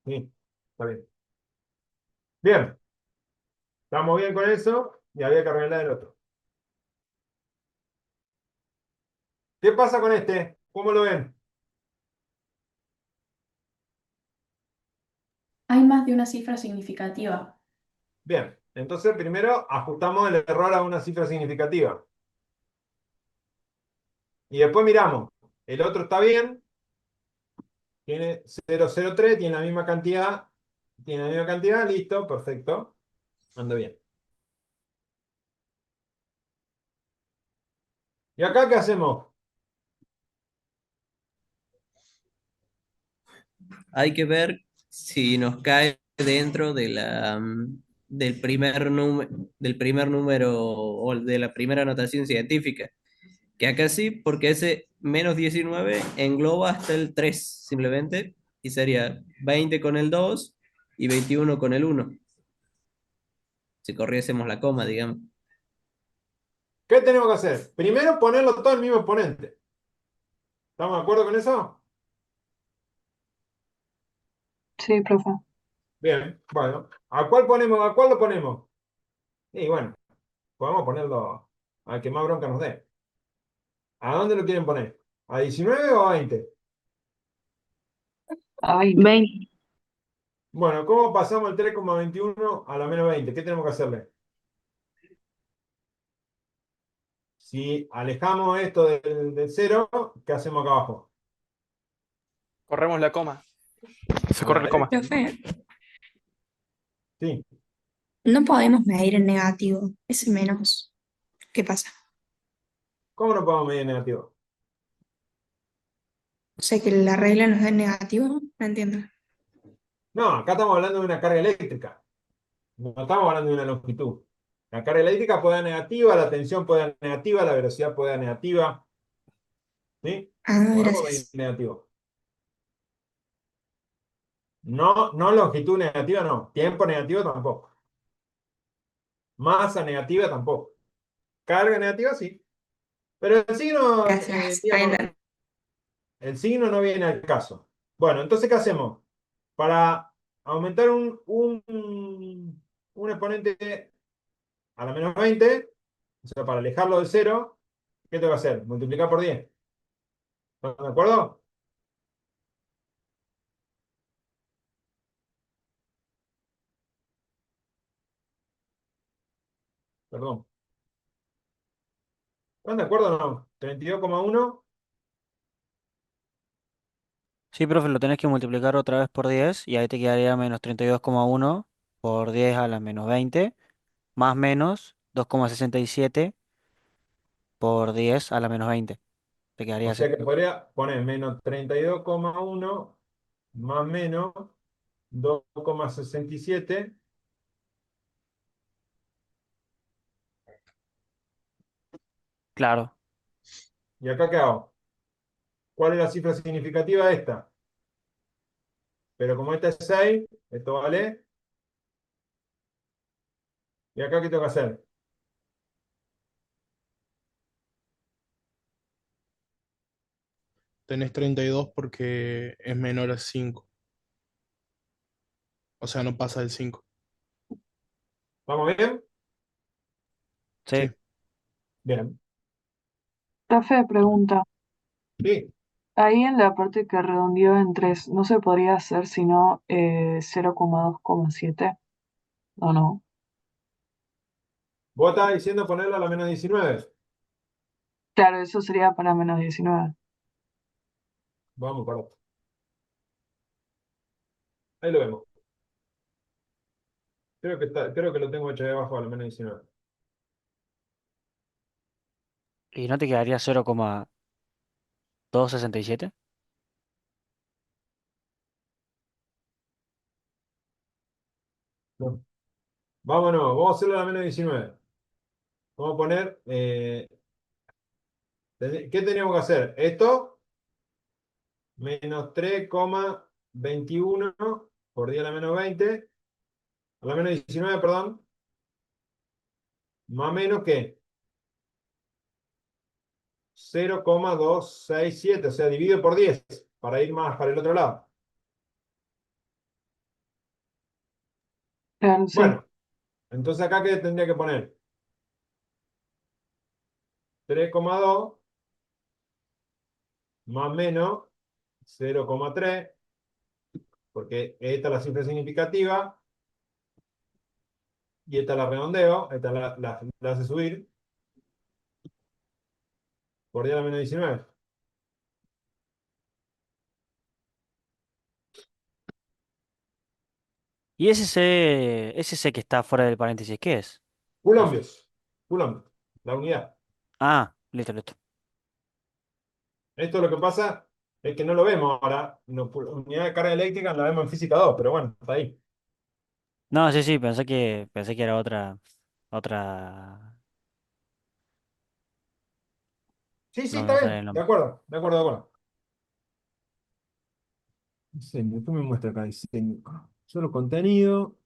Sí, está bien. Bien, estamos bien con eso y había que arreglar el otro. ¿Qué pasa con este? ¿Cómo lo ven? Hay más de una cifra significativa. Bien, entonces primero ajustamos el error a una cifra significativa. Y después miramos, el otro está bien, tiene 0,03, tiene la misma cantidad, listo, perfecto, anda bien. ¿Y acá qué hacemos? Hay que ver si nos cae dentro de del primer número o de la primera anotación científica. Que acá sí, porque ese -19 engloba hasta el 3 simplemente, y sería 20 con el 2 y 21 con el 1. Si corriésemos la coma, digamos. ¿Qué tenemos que hacer? Primero ponerlo todo en el mismo exponente. ¿Estamos de acuerdo con eso? Sí, profe. Bien, bueno. ¿A cuál ponemos? ¿A cuál lo ponemos? Y bueno, podemos ponerlo al que más bronca nos dé. ¿A dónde lo quieren poner? ¿A 19 o a 20? Ay, 20. Bueno, ¿cómo pasamos el 3,21 a la -20? ¿Qué tenemos que hacerle? Si alejamos esto del 0, ¿qué hacemos acá abajo? Corremos la coma. Se A corre la el coma. derecha. Profe, Sí. no podemos medir en negativo. Ese menos. ¿Qué pasa? ¿Cómo no podemos medir negativo? O sea que la regla nos da en negativo. No entiendo. No, acá estamos hablando de una carga eléctrica. No estamos hablando de una longitud. La carga eléctrica puede dar negativa, la tensión puede dar negativa, la velocidad puede dar negativa. ¿Sí? Ah, Podemos medir gracias. negativo. No, no longitud negativa, no. Tiempo negativo tampoco. Masa negativa tampoco. Carga negativa sí. Pero el signo, Gracias. Ahí digamos, entendí. el signo no viene al caso. Bueno, entonces, ¿qué hacemos? Para aumentar un exponente a la menos 20, o sea, para alejarlo del 0, ¿qué tengo que hacer? Multiplicar por 10. ¿Están de acuerdo? Perdón. ¿Están de acuerdo o no? 32,1. Sí, profe, lo tenés que multiplicar otra vez por 10 y ahí te quedaría menos 32,1 por 10 a la menos 20 más menos 2,67 por 10 a la menos 20. Te quedaría O así. sea que podría poner menos 32,1 más menos 2,67. Claro. ¿Y acá qué hago? ¿Cuál es la cifra significativa de esta? Pero como esta es 6, esto vale. ¿Y acá qué tengo que hacer? Tenés 32 porque es menor a 5. O sea, no pasa del 5. ¿Vamos bien? Sí. Sí. Bien. Profe, pregunta. Sí. Ahí en la parte que redondeó en 3, ¿no se podría hacer sino 0,2,7? ¿O no? Vos estabas diciendo ponerlo a la menos 19. Claro, eso sería para menos 19. Vamos para otro. Ahí lo vemos. Creo que lo tengo hecho ahí abajo a la menos 19. ¿Y no te quedaría 0,267? No. Vámonos, vamos a hacerlo a la menos 19. Vamos a poner. ¿Qué teníamos que hacer? Esto, menos 3,21 por 10 a la menos 20. A la menos 19, perdón. Más o menos que 0,267. O sea, dividido por 10. Para ir más para el otro lado. Claro, sí. Bueno, entonces acá ¿qué tendría que poner? 3,2 más o menos 0,3, porque esta es la cifra significativa y esta la redondeo, esta la hace subir por 10 a la menos 19. ¿Y ese C que está fuera del paréntesis, qué es, profe? Coulombios. Coulomb, la unidad. Ah, listo, listo. Esto lo que pasa es que no lo vemos ahora. Unidad de carga eléctrica la vemos en física 2, pero bueno, está ahí. No, sí, sí, pensé que era otra. Sí, sí, No, está no sale bien. el De nombre. acuerdo, de acuerdo, de acuerdo. Diseño, ¿qué me muestra acá? Diseño. Solo contenido,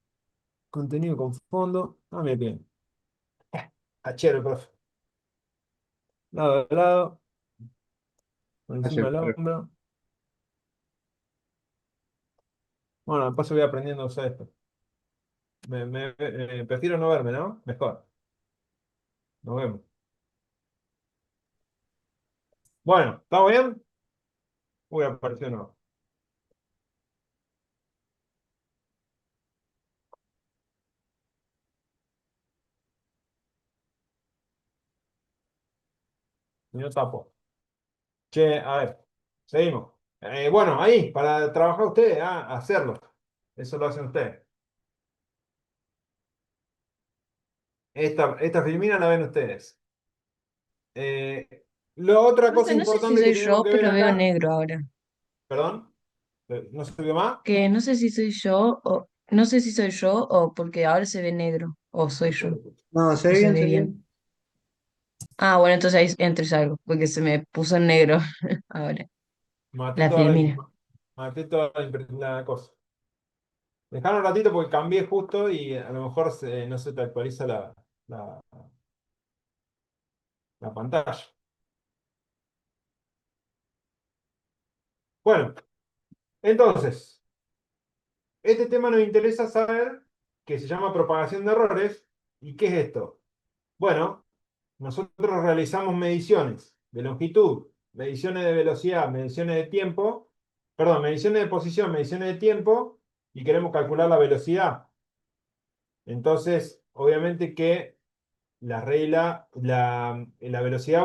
contenido con fondo. Ah, mira bien. Hachero, profe. Lado a lado, por encima del hombro. Bueno, de paso voy aprendiendo a usar esto. Prefiero no verme, ¿no? Mejor. Nos vemos. Bueno, ¿estamos bien? Uy, apareció no. No tapo. Che, a ver, seguimos. Bueno, ahí, para trabajar ustedes, hacerlo. Eso lo hacen ustedes. Esta filmina la ven ustedes. La otra cosa Profe, no sé si importante que soy tenemos yo, que ver pero veo acá, negro ahora. perdón, ¿no se vio más? Que no sé si soy yo o no sé si soy yo o porque ahora se ve negro o soy yo No, se o ve se bien, ve se ve bien. bien. Ah, bueno, entonces ahí entro y salgo porque se me puso en negro ahora Maté la toda filmina. maté toda la cosa. Dejalo un ratito porque cambié justo y a lo mejor no se te actualiza la, la pantalla. Bueno, entonces, este tema nos interesa saber que se llama propagación de errores. ¿Y qué es esto? Bueno, nosotros realizamos mediciones de longitud, mediciones de velocidad, mediciones de tiempo, perdón, mediciones de posición, mediciones de tiempo, y queremos calcular la velocidad. Entonces, obviamente que la velocidad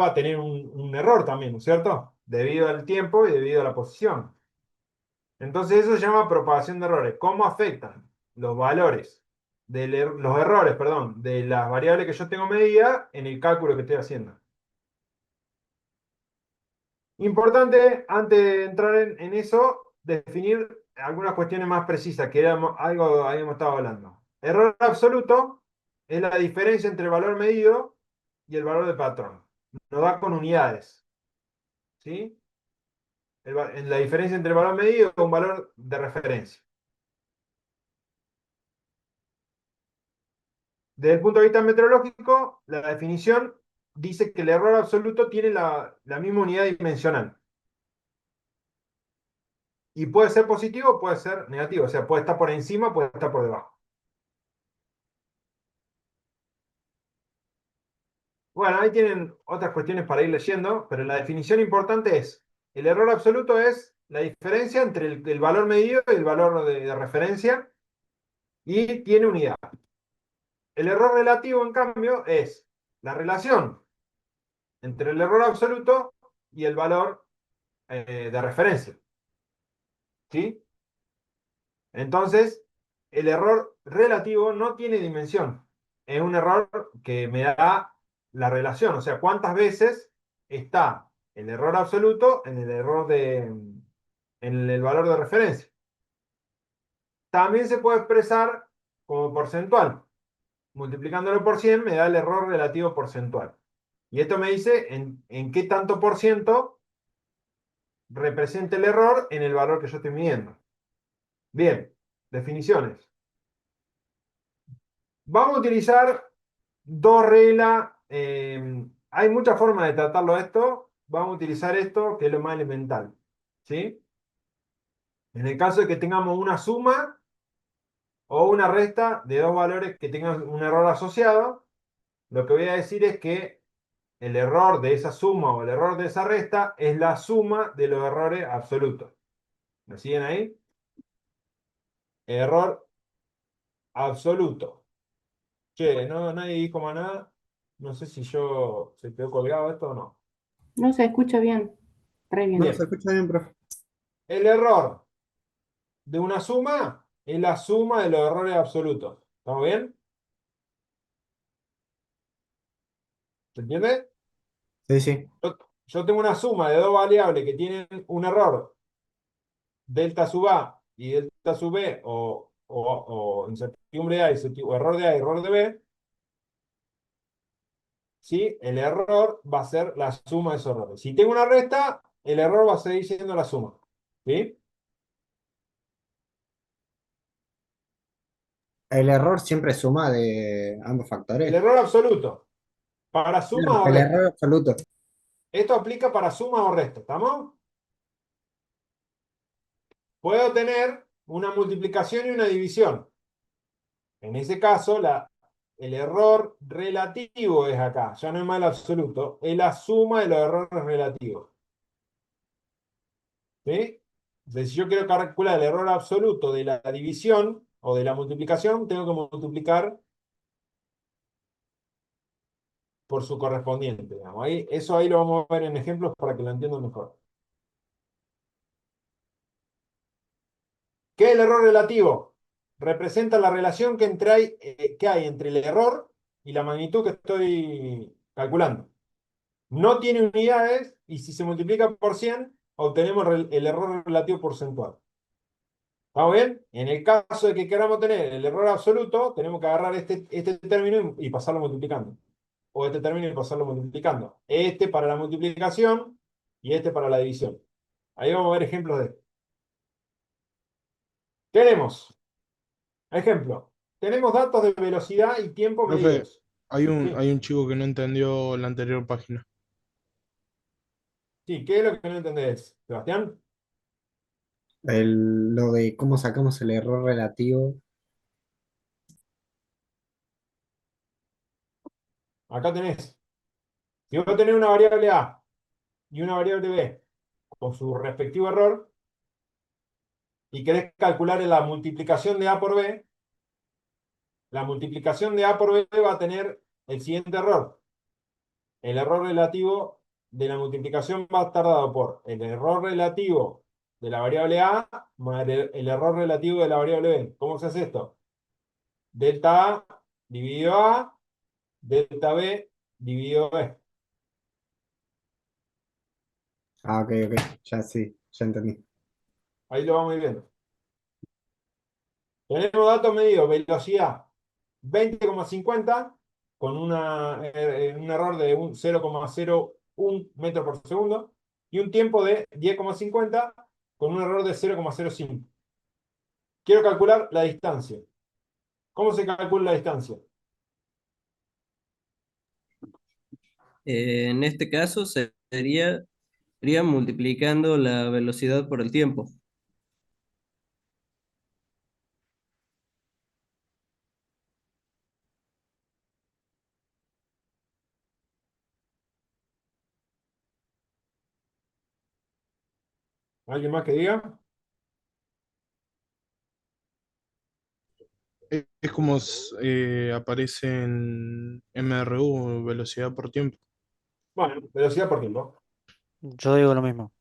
va a tener un error también, ¿no es cierto? Debido al tiempo y debido a la posición. Entonces eso se llama propagación de errores. ¿Cómo afectan los valores, los errores, perdón, de las variables que yo tengo medida en el cálculo que estoy haciendo? Importante, antes de entrar en eso, definir algunas cuestiones más precisas, que era algo habíamos estado hablando. Error absoluto es la diferencia entre el valor medido y el valor de patrón. Nos da con unidades. ¿Sí? En la diferencia entre el valor medido y un valor de referencia. Desde el punto de vista meteorológico, la definición dice que el error absoluto tiene la misma unidad dimensional. Y puede ser positivo o puede ser negativo. O sea, puede estar por encima, puede estar por debajo. Bueno, ahí tienen otras cuestiones para ir leyendo, pero la definición importante es, el error absoluto es la diferencia entre el valor medido y el valor de referencia, y tiene unidad. El error relativo, en cambio, es la relación entre el error absoluto y el valor de referencia. ¿Sí? Entonces, el error relativo no tiene dimensión. Es un error que me da la relación, o sea, cuántas veces está el error absoluto en el valor de referencia. También se puede expresar como porcentual. Multiplicándolo por 100 me da el error relativo porcentual. Y esto me dice en qué tanto por ciento representa el error en el valor que yo estoy midiendo. Bien, definiciones. Vamos a utilizar dos reglas. Hay muchas formas de tratarlo esto. Vamos a utilizar esto, que es lo más elemental. ¿Sí? En el caso de que tengamos una suma o una resta de dos valores que tengan un error asociado, lo que voy a decir es que el error de esa suma o el error de esa resta es la suma de los errores absolutos. ¿Me siguen ahí? Error absoluto. Che, no, nadie dijo más nada. No sé si yo se quedó colgado esto o no. No se escucha bien. Re bien. No, Bien. se escucha bien, profe. El error de una suma es la suma de los errores absolutos. ¿Estamos bien? ¿Se entiende? Sí, sí. Yo tengo una suma de dos variables que tienen un error, delta sub A y delta sub B, o incertidumbre A o error de A y error de B. ¿Sí? El error va a ser la suma de esos errores. Si tengo una resta, el error va a seguir siendo la suma. ¿Sí? El error siempre suma de ambos El factores. error absoluto. Para suma o El error resta. absoluto. Esto aplica para suma o resta. ¿Estamos? Puedo tener una multiplicación y una división. En ese caso, el error relativo es acá. Ya no es más el absoluto. Es la suma de los errores relativos. ¿Sí? Entonces, si yo quiero calcular el error absoluto de la división o de la multiplicación, tengo que multiplicar por su correspondiente. Digamos. Eso ahí lo vamos a ver en ejemplos para que lo entiendan mejor. ¿Qué es el error relativo? Representa la relación que hay entre el error y la magnitud que estoy calculando. No tiene unidades y si se multiplica por 100, obtenemos el error relativo porcentual. ¿Estamos bien? En el caso de que queramos tener el error absoluto, tenemos que agarrar este término y pasarlo multiplicando. O este término y pasarlo multiplicando. Este para la multiplicación y este para la división. Ahí vamos a ver ejemplos de esto. Tenemos, ejemplo, tenemos datos de velocidad y tiempo Profe, medidos. hay Sí, un chico que no entendió la anterior página. sí, ¿qué es lo que no entendés, Sebastián? Lo de cómo sacamos el error relativo. acá tenés. Si vos tenés una variable A y una variable B con su respectivo error y querés calcular la multiplicación de A por B, la multiplicación de A por B va a tener el siguiente error. El error relativo de la multiplicación va a estar dado por el error relativo de la variable A más el error relativo de la variable B. ¿Cómo se hace esto? Delta A dividido A, delta B dividido B. Ah, ok, ok. Ya sí, ya entendí. Ahí lo vamos a ir viendo. Tenemos datos medidos, velocidad 20,50 con un error de 0,01 metro por segundo y un tiempo de 10,50 con un error de 0,05. Quiero calcular la distancia. ¿Cómo se calcula la distancia? En este caso sería multiplicando la velocidad por el tiempo. ¿Alguien más que diga? Es como aparece en MRU, velocidad por tiempo. Bueno, velocidad por tiempo. Yo digo lo mismo.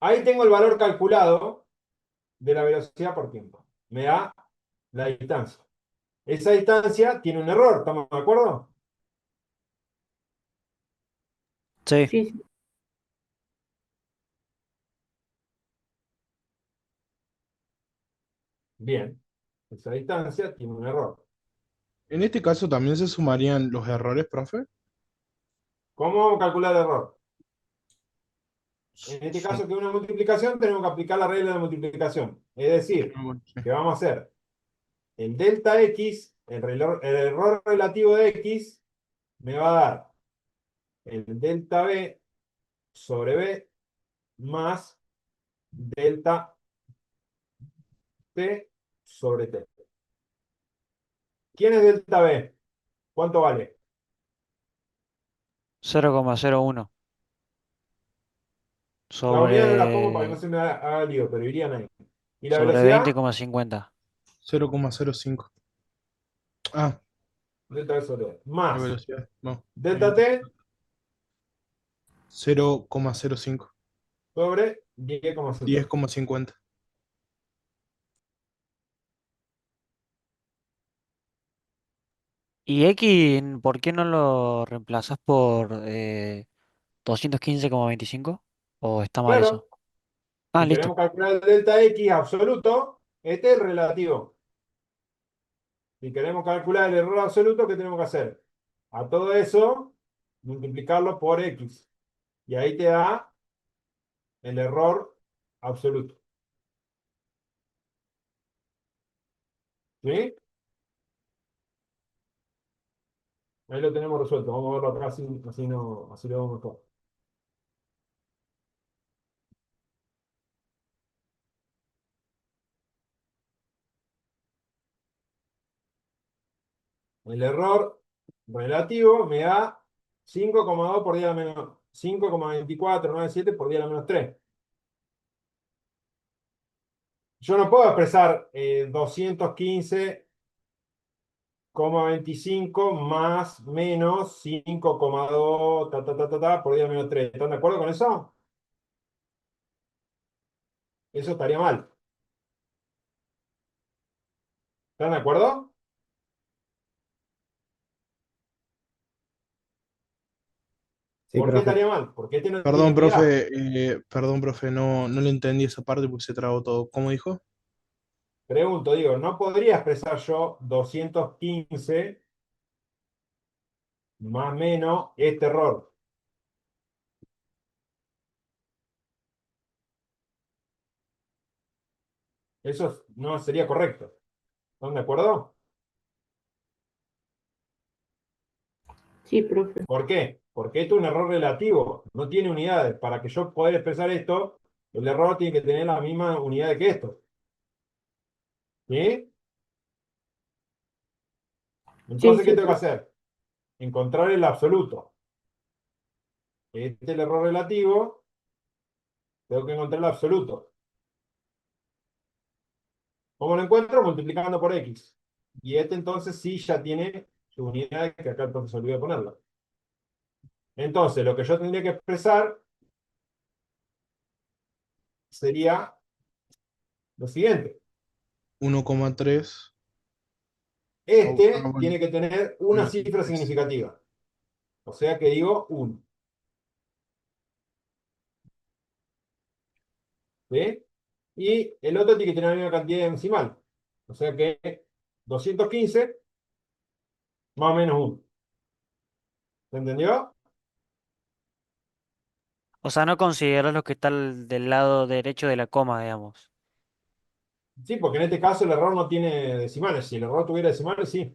Ahí tengo el valor calculado de la velocidad por tiempo. Me da la distancia. Esa distancia tiene un error, ¿estamos de acuerdo? Sí. Sí, sí. Bien. Esa distancia tiene un error. En este caso también se sumarían los errores, profe. ¿Cómo calcular el error? En este Sí. caso, que es una multiplicación, tenemos que aplicar la regla de multiplicación. Es decir, Ah, bueno, sí. que vamos a hacer el delta X, el error relativo de X, me va a dar el delta B sobre B más delta T sobre T. ¿Quién es delta B? ¿Cuánto vale? 0,01 La unidad no la pongo para que no sobre, se me haga lío, pero irían ahí. ¿Y la sobre velocidad? 20,50. 0,05. Ah, Delta B sobre B. la Más velocidad. No. delta T 0,05. sobre 10,50. 10,50. ¿Y X, por qué no lo reemplazas por 215,25? ¿O está mal eso? Claro, Ah, si listo. queremos calcular el delta X absoluto, este es el relativo. Si queremos calcular el error absoluto, ¿qué tenemos que hacer? A todo eso, multiplicarlo por X. Y ahí te da el error absoluto. ¿Sí? Ahí lo tenemos resuelto. Vamos a verlo acá, así lo vemos mejor. El error relativo me da 5,2 por 10 a la menos 5,2497 por 10 a la menos 3. Yo no puedo expresar 215,25 más menos 5,2 por 10 a la menos 3. ¿Están de acuerdo con eso? Eso estaría mal. ¿Están de acuerdo? Sí, ¿Por qué profe. estaría mal? Porque este no tiene Perdón, profe, no le entendí esa parte porque se trabó todo. ¿Cómo dijo? Pregunto, digo, ¿no podría expresar yo 215 más menos este error? Eso no sería correcto. ¿Están de acuerdo? Sí, profe. ¿Por qué? Porque esto es un error relativo, no tiene unidades. Para que yo pueda expresar esto, el error tiene que tener la misma unidad que esto. ¿Sí? Entonces, sí, ¿qué tengo que sí. hacer? Encontrar el absoluto. Este es el error relativo, tengo que encontrar el absoluto. ¿Cómo lo encuentro? Multiplicando por x. Y este entonces sí ya tiene su unidad, que acá el profesor olvidó ponerla. Entonces, lo que yo tendría que expresar sería lo siguiente. 1,3. Este Bueno, tiene que tener una menos cifra 3. significativa. O sea que digo 1. ¿Sí? Y el otro tiene que tener la misma cantidad decimal. O sea que 215 más o menos 1. ¿Se entendió? O sea, no consideras lo que está del lado derecho de la coma, digamos. Sí, porque en este caso el error no tiene decimales. Si el error tuviera decimales, sí.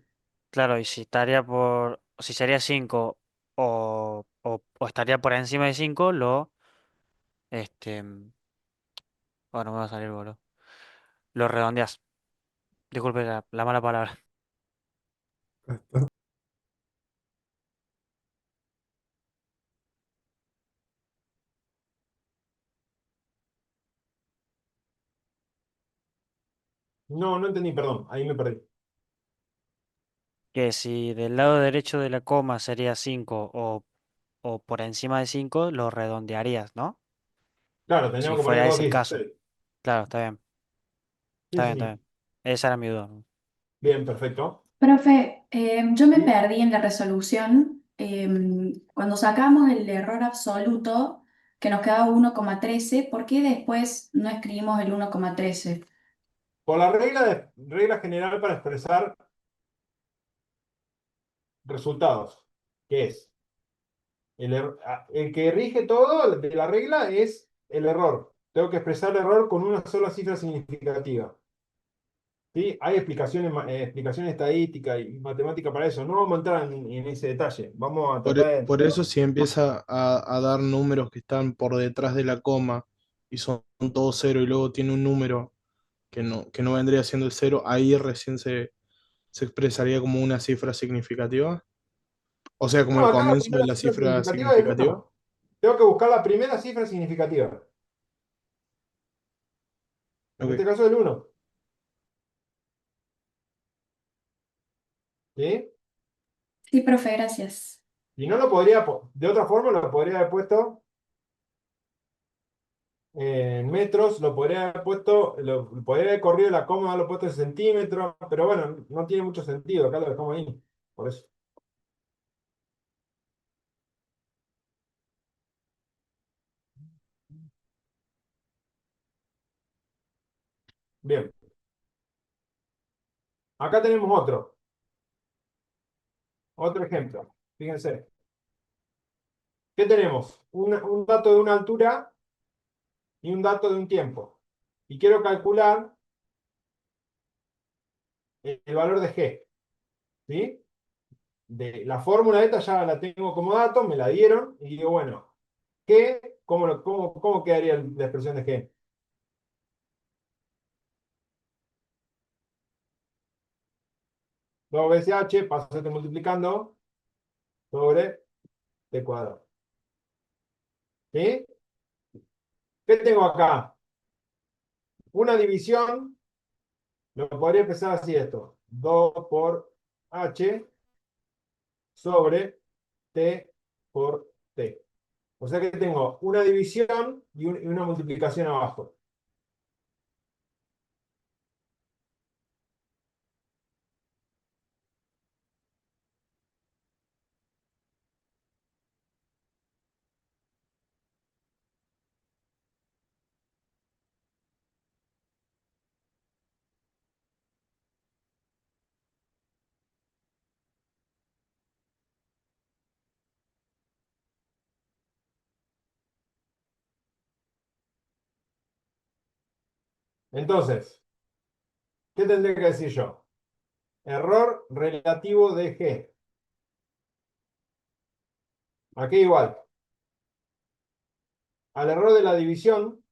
Claro, y si estaría si sería 5 o estaría por encima de 5 bueno, me va a salir, boludo. Lo redondeás. Disculpe la mala palabra. No, no entendí, perdón. Ahí me perdí. Que si del lado derecho de la coma sería 5 o por encima de 5 lo redondearías, ¿no? Claro, Si teníamos que poner fuera ese caso. 216. Claro, está bien, Sí, está bien, sí, está sí. bien. Esa era mi duda, ¿no? Bien, perfecto. Profe, yo me Sí. perdí en la resolución. Cuando sacamos el error absoluto, que nos quedaba 1,13, ¿por qué después no escribimos el 1,13? Por la regla general para expresar resultados, que es el que rige todo de la regla es el error. Tengo que expresar el error con una sola cifra significativa. ¿Sí? Hay explicaciones estadísticas y matemáticas para eso. No vamos a entrar en ese detalle. Vamos a tratar de Por eso entenderlo. si empieza a dar números que están por detrás de la coma y son todos cero y luego tiene un número que no vendría siendo el cero, ahí recién se expresaría como una cifra significativa. O sea, como No, el acá la comienzo de primera la cifra cifra significativa es el significativa. 1. Tengo que buscar la primera cifra significativa. En este Ok. caso el 1. ¿Sí? Sí, profe, gracias. Y no lo podría, de otra forma lo podría haber puesto en metros, lo podría haber puesto, lo podría haber corrido la coma, lo puesto en centímetros, pero bueno, no tiene mucho sentido, acá lo dejamos ahí, por eso. Bien, acá tenemos otro ejemplo. Fíjense, ¿qué tenemos? Un dato de una altura y un dato de un tiempo. Y quiero calcular el valor de G, ¿sí? La fórmula esta ya la tengo como dato, me la dieron, y digo, bueno, G, ¿cómo quedaría la expresión de G? 2 veces H, paso a multiplicando, sobre T cuadrado. ¿Sí? ¿Qué tengo acá? Una división, lo podría empezar así esto. 2 por H sobre T por T. O sea que tengo una división y una multiplicación abajo. Entonces, ¿qué tendré que decir yo? Error relativo de G. Aquí igual. Al error de la división,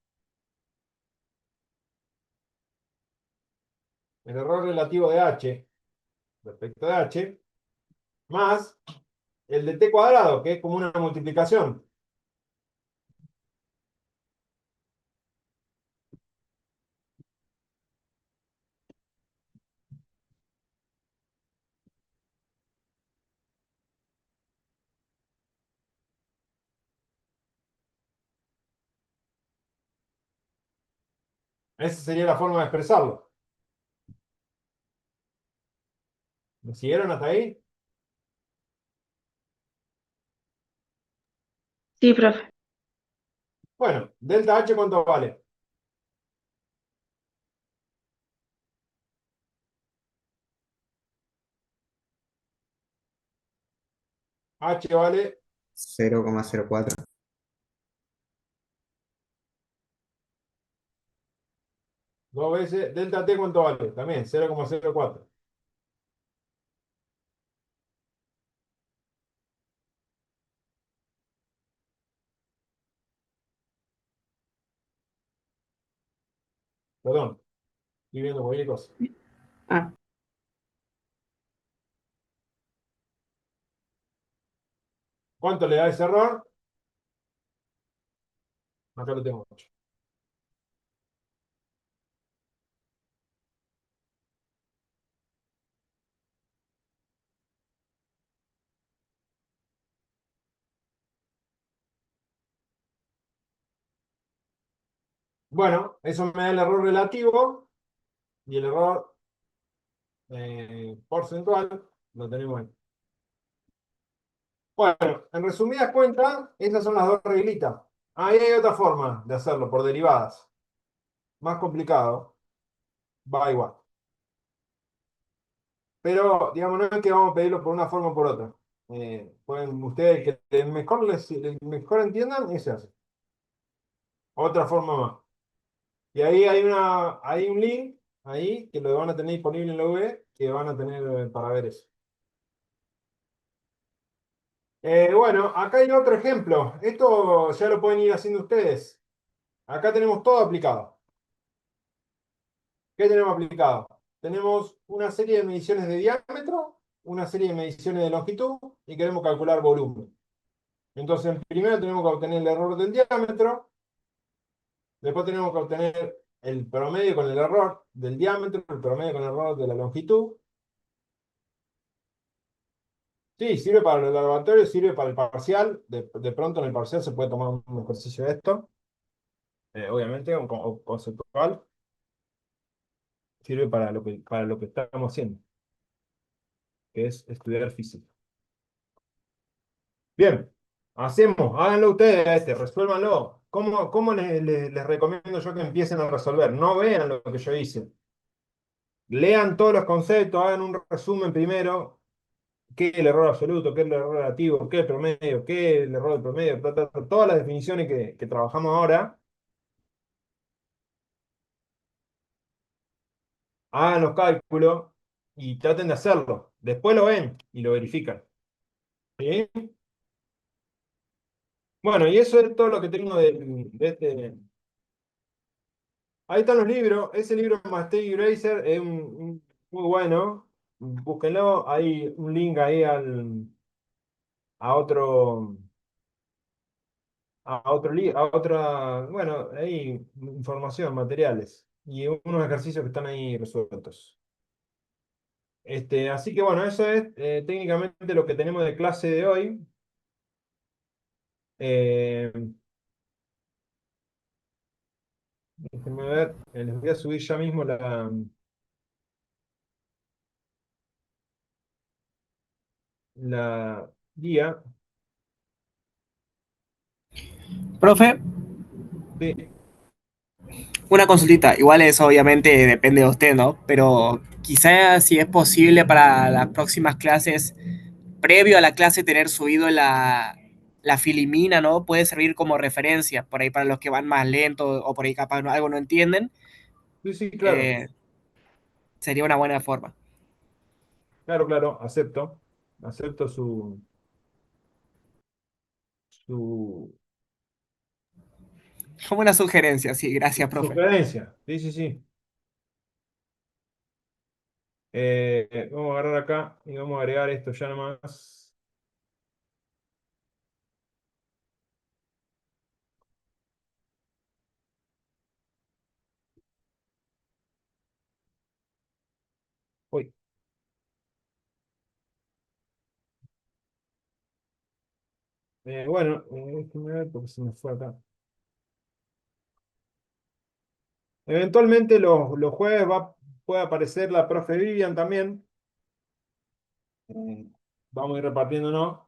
el error relativo de H respecto de H, más el de t cuadrado, que es como una multiplicación. Esa sería la forma de expresarlo. ¿Me siguieron hasta ahí? Sí, profe. Bueno, delta H, ¿cuánto vale? H vale 0,04. dos veces. Delta T, ¿cuánto vale? También 0,04. Perdón, estoy viendo cualquier cosa. Ah, ¿Cuánto le da ese error? Acá lo tengo. Bueno, eso me da el error relativo y el error porcentual lo tenemos ahí. Bueno, en resumidas cuentas, esas son las dos reglitas. Ahí hay otra forma de hacerlo, por derivadas. Más complicado, va igual. Pero, digamos, no es que vamos a pedirlo por una forma o por otra. Pueden ustedes que el mejor entiendan y se hace. Otra forma más. Y ahí hay un link ahí que lo van a tener disponible en la web que van a tener para ver eso. Bueno, acá hay otro ejemplo. Esto ya lo pueden ir haciendo ustedes. Acá tenemos todo aplicado. ¿Qué tenemos aplicado? Tenemos una serie de mediciones de diámetro, una serie de mediciones de longitud y queremos calcular volumen. Entonces, primero tenemos que obtener el error del diámetro, después tenemos que obtener el promedio con el error del diámetro, el promedio con el error de la longitud. Sí, sirve para el laboratorio, sirve para el parcial. De pronto en el parcial se puede tomar un ejercicio de esto. Obviamente, un conceptual. Sirve para lo que estamos haciendo, que es estudiar física. Bien, háganlo ustedes a este, resuélvanlo. ¿Cómo les recomiendo yo que empiecen a resolver? No vean lo que yo hice. Lean todos los conceptos, hagan un resumen primero. ¿Qué es el error absoluto? ¿Qué es el error relativo? ¿Qué es el promedio? ¿Qué es el error del promedio? Todas las definiciones que trabajamos ahora. Hagan los cálculos y traten de hacerlo. Después lo ven y lo verifican. ¿Sí? Bueno, y eso es todo lo que tengo de este. Ahí están los libros. Ese libro Mastey Eraser es muy bueno. Búsquenlo. Hay un link ahí a otro. A otra. Bueno, hay información, materiales. Y unos ejercicios que están ahí resueltos. Así que bueno, eso es técnicamente lo que tenemos de clase de hoy. Eh, Déjenme ver, les voy a subir ya mismo la guía. Profe, Sí, una consultita. Igual eso obviamente depende de usted, ¿no? Pero quizás si es posible para las próximas clases, previo a la clase, tener subido la filimina, ¿no? Puede servir como referencia, por ahí para los que van más lentos o por ahí capaz algo no entienden. sí, sí, claro. eh, Sería una buena forma. Claro, claro, acepto. Acepto su Como una sugerencia, sí, gracias, profe. sugerencia. Sí, sí, sí. Vamos a agarrar acá y vamos a agregar esto ya nomás. Uy. Bueno, déjame ver porque se me fue acá. Eventualmente los jueves puede aparecer la profe Vivian también. Vamos a ir repartiéndonos.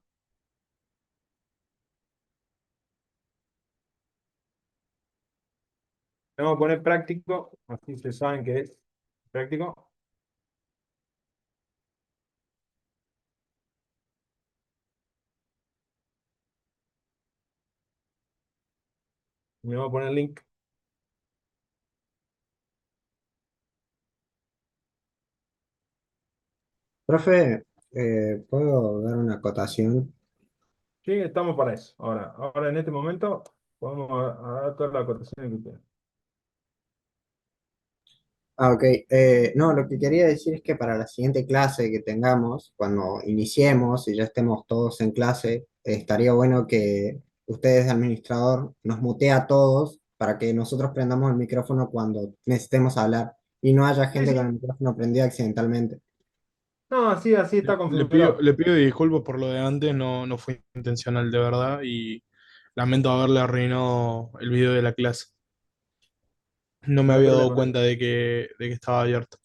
Le vamos a poner práctico, así se saben que es práctico. Le vamos a poner el link. Profe, ¿puedo dar una acotación? Sí, estamos para eso. Ahora en este momento podemos a dar toda la acotación que quieran. Ah, ok. No, lo que quería decir es que para la siguiente clase que tengamos, cuando iniciemos y ya estemos todos en clase, estaría bueno que ustedes, de administrador, nos mutee a todos para que nosotros prendamos el micrófono cuando necesitemos hablar y no haya Sí, gente con el sí. micrófono prendido accidentalmente. No, así está configurado. Le pido disculpas por lo de antes, no fue intencional de verdad y lamento haberle arruinado el video de la clase. No me No hay había dado problema. cuenta de que estaba abierto.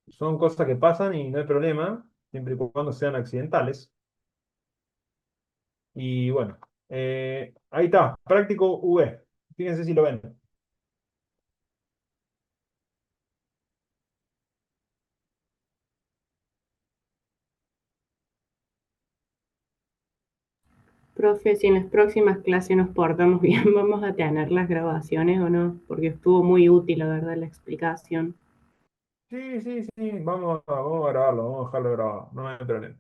Son cosas que pasan y no hay problema, siempre y cuando sean accidentales. Y bueno, ahí está, práctico V. Fíjense si lo ven. Profe, si en las próximas clases nos portamos bien, ¿vamos a tener las grabaciones o no? Porque estuvo muy útil, la verdad, la explicación. Sí, vamos a grabarlo, vamos a dejarlo grabado, no hay problema.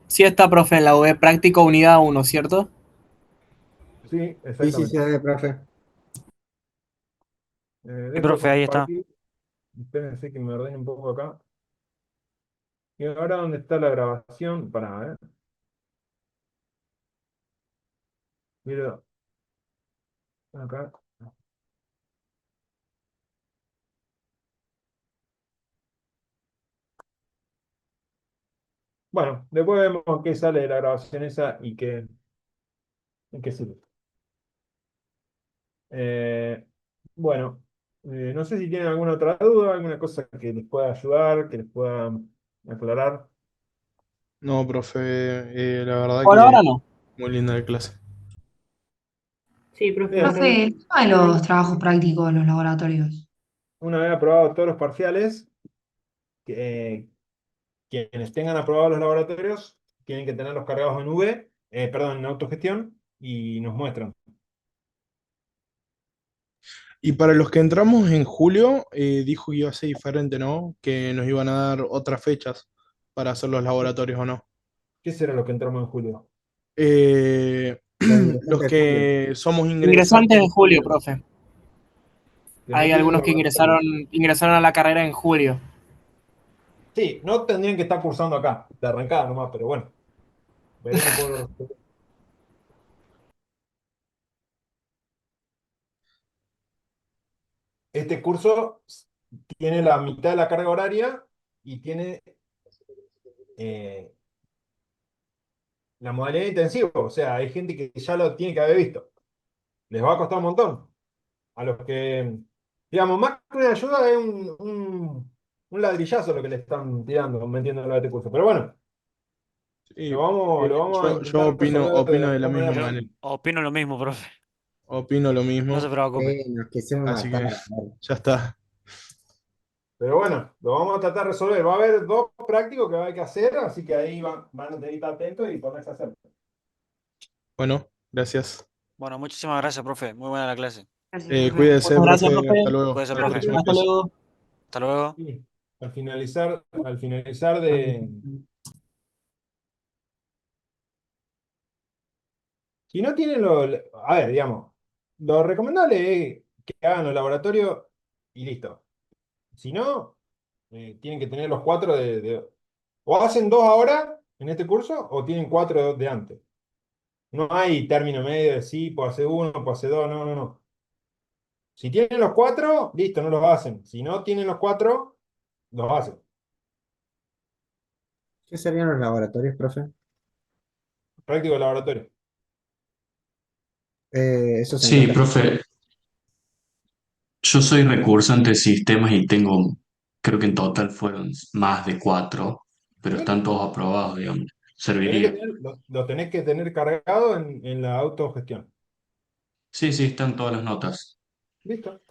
Sí está, profe, en la UB práctico unidad 1, ¿cierto? Sí, Sí, sí, se exactamente. ve, profe. Sí, Dejo de profe, ahí está. compartir. Espérense que me ordene un poco acá. Y ahora, ¿dónde está la grabación? Para ver. Mira, acá. Bueno, después vemos qué sale de la grabación esa y qué sirve. Eh, bueno, no sé si tienen alguna otra duda, alguna cosa que les pueda ayudar, que les pueda aclarar. No, profe, la verdad Por que ahora no. muy linda la clase. Sí, profe, Bien, muchas Profe, gracias. el tema de los trabajos prácticos, los laboratorios. una vez aprobados todos los parciales, que, quienes tengan aprobados los laboratorios tienen que tenerlos cargados en perdón, en autogestión y nos muestran. Y para los que entramos en julio, dijo que iba a ser diferente, ¿no? Que nos iban a dar otras fechas para hacer los laboratorios o no. ¿Qué será lo que entramos en julio? Eh, Los los ingresantes de julio. que somos Ingresantes ingresantes en en julio, julio. profe. Que no Hay tienen algunos que laboratorio. ingresaron a la carrera en julio. Sí, no tendrían que estar cursando acá, de arrancada nomás, pero bueno, veremos cómo lo resuelven. Este curso tiene la mitad de la carga horaria y tiene eh, la modalidad intensiva, o sea, hay gente que ya lo tiene que haber visto. Les va a costar un montón. A los que, digamos, más que una ayuda es un ladrillazo lo que le están tirando, metiéndolo a este curso. Pero bueno, Sí, lo vamos a yo intentar opino, resolver de opino la de la mejor manera misma Yo manera. posible. opino lo mismo, profe. Opino lo No se mismo. preocupe. Nos quisimos Así matar. que ya está. Pero bueno, lo vamos a tratar de resolver. Va a haber dos prácticos que hay que hacer, así que ahí van a tener que estar atentos y ponerse a hacer. Bueno, gracias. Bueno, muchísimas gracias, profe. Muy buena la clase. Gracias, profe. Cuídese, Muchas gracias, profe. profe. Hasta luego. Cuídese, Hasta la profe. próxima Hasta clase. luego. Hasta luego. Y al finalizar si no tienen a ver, digamos, lo recomendable es que hagan los laboratorios y listo. Si no, tienen que tener los 4 O hacen 2 ahora, en este curso, o tienen 4 de antes. No hay término medio de sí, puedo hacer 1, puedo hacer 2, no, no, no. Si tienen los 4, listo, no los hacen. Si no tienen los 4, los hacen. ¿Qué serían los laboratorios, profe? Práctico de laboratorio. ¿Eso se Sí, encuentra? profe, yo soy recursante de sistemas y tengo, creo que en total fueron más de 4, pero Bueno, están todos aprobados, digamos. tenés que Serviría. tener, lo tenés que tener cargado en la autogestión. Sí, sí, están todas las notas. Listo.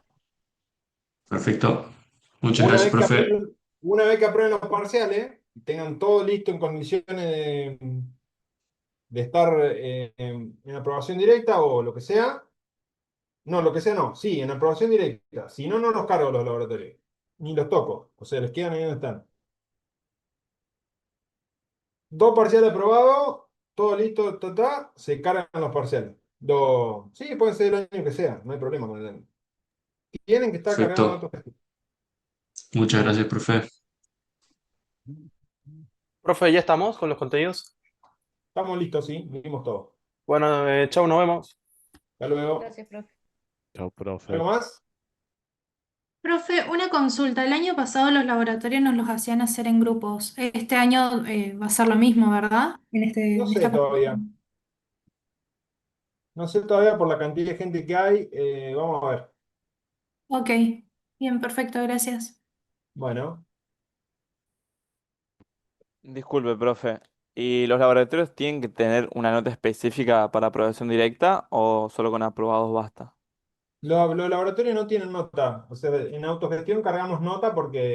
Perfecto. Muchas Una gracias, vez que profe. aprueben, una vez que aprueben los parciales y tengan todo listo en condiciones de estar en aprobación directa o lo que sea. No, lo que sea no. Sí, en aprobación directa. Si no, no los cargo los laboratorios. Ni los toco. O sea, les quedan ahí donde están. 2 parciales aprobados, todo listo, se cargan los parciales. Sí, pueden ser el año que sea, no hay problema con el año. Tienen que estar cargando Perfecto. autogestión. Muchas gracias, profe. Profe, ya estamos con los contenidos. Estamos listos, sí, vimos todo. Bueno, chau, nos vemos. Hasta luego. Gracias, profe. Chao, profe. ¿Algo más? Profe, una consulta. El año pasado los laboratorios nos los hacían hacer en grupos. Este año va a ser lo mismo, ¿verdad? No En sé esta todavía. No sé todavía por la cantidad de gente que hay. Vamos a ver. Ok, bien, perfecto, gracias. Bueno, Disculpe, profe. ¿Y los laboratorios tienen que tener una nota específica para aprobación directa o solo con aprobados basta? los laboratorios no tienen nota. O sea, en autogestión cargamos nota porque